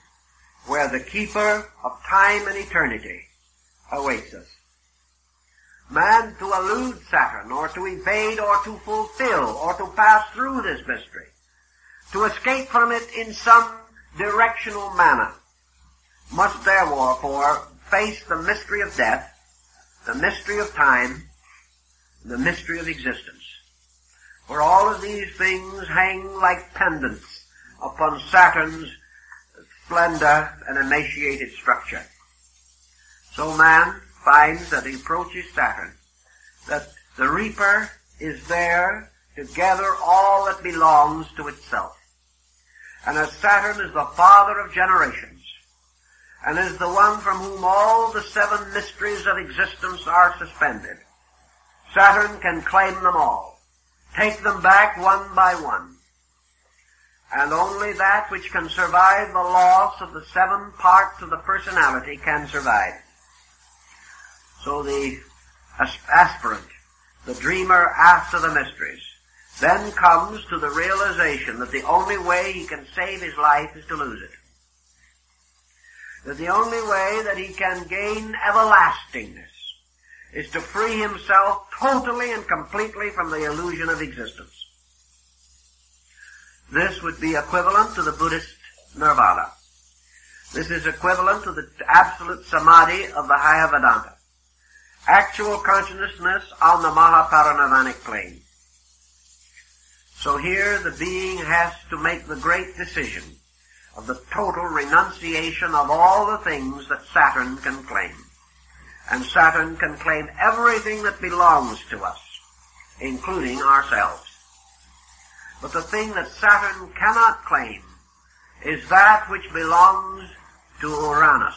where the keeper of time and eternity awaits us. Man, to elude Saturn, or to evade, or to fulfill, or to pass through this mystery, to escape from it in some directional manner, must therefore face the mystery of death, the mystery of time, the mystery of existence. For all of these things hang like pendants upon Saturn's splendor and emaciated structure. So man finds that he approaches Saturn, that the reaper is there to gather all that belongs to itself. And as Saturn is the father of generations, and is the one from whom all the 7 mysteries of existence are suspended, Saturn can claim them all, take them back one by one. And only that which can survive the loss of the 7 parts of the personality can survive. So the aspirant, the dreamer after the mysteries, then comes to the realization that the only way he can save his life is to lose it. That the only way that he can gain everlastingness is to free himself totally and completely from the illusion of existence. This would be equivalent to the Buddhist nirvana. This is equivalent to the absolute samadhi of the higher Vedanta. Actual consciousness on the Mahaparinirvanic plane. So here the being has to make the great decision of the total renunciation of all the things that Saturn can claim. And Saturn can claim everything that belongs to us, including ourselves. But the thing that Saturn cannot claim is that which belongs to Uranus,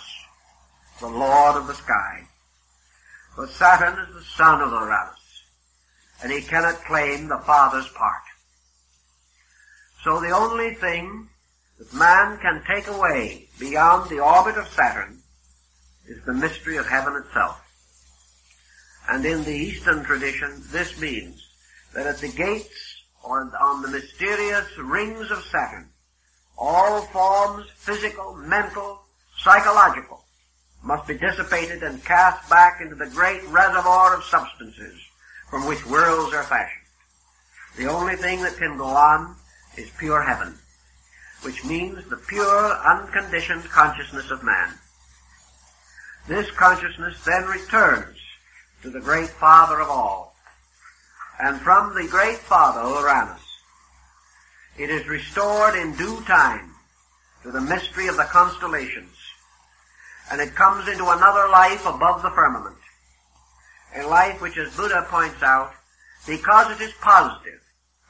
the lord of the sky. For Saturn is the son of Uranus, and he cannot claim the father's part. So the only thing that man can take away beyond the orbit of Saturn is the mystery of heaven itself. And in the Eastern tradition, this means that at the gates or on the mysterious rings of Saturn, all forms, physical, mental, psychological, must be dissipated and cast back into the great reservoir of substances from which worlds are fashioned. The only thing that can go on is pure heaven, which means the pure, unconditioned consciousness of man. This consciousness then returns to the great Father of all. And from the great Father, Uranus, it is restored in due time to the mystery of the constellations. And it comes into another life above the firmament. A life which, as Buddha points out, because it is positive,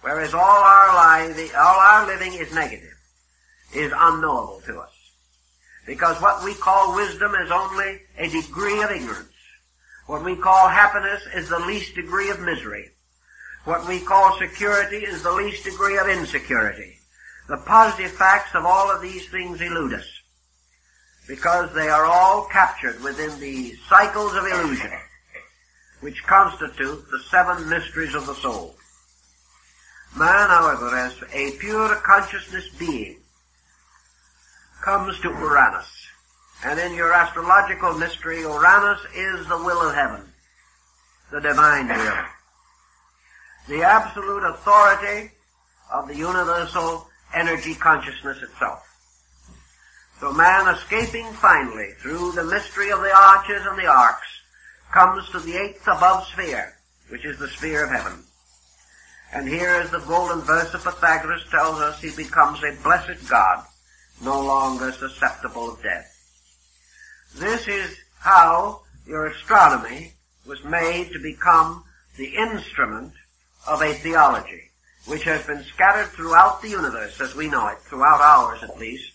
whereas all our living is negative, is unknowable to us. Because what we call wisdom is only a degree of ignorance. What we call happiness is the least degree of misery. What we call security is the least degree of insecurity. The positive facts of all of these things elude us, because they are all captured within the cycles of illusion, which constitute the 7 mysteries of the soul. Man, however, as a pure consciousness being, comes to Uranus. And in your astrological mystery, Uranus is the will of heaven, the divine will, the absolute authority of the universal energy consciousness itself. So man, escaping finally through the mystery of the arches and the arcs, comes to the 8th above sphere, which is the sphere of heaven. And here, as the golden verse of Pythagoras tells us, he becomes a blessed God, no longer susceptible of death. This is how your astronomy was made to become the instrument of a theology, which has been scattered throughout the universe as we know it, throughout ours at least,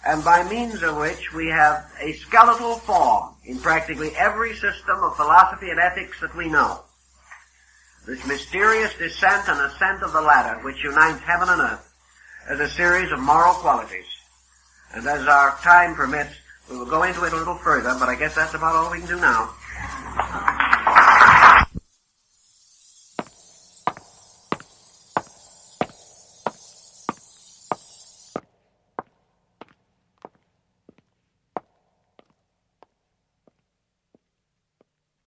and by means of which we have a skeletal form in practically every system of philosophy and ethics that we know. This mysterious descent and ascent of the ladder which unites heaven and earth as a series of moral qualities. And as our time permits, we will go into it a little further, but I guess that's about all we can do now.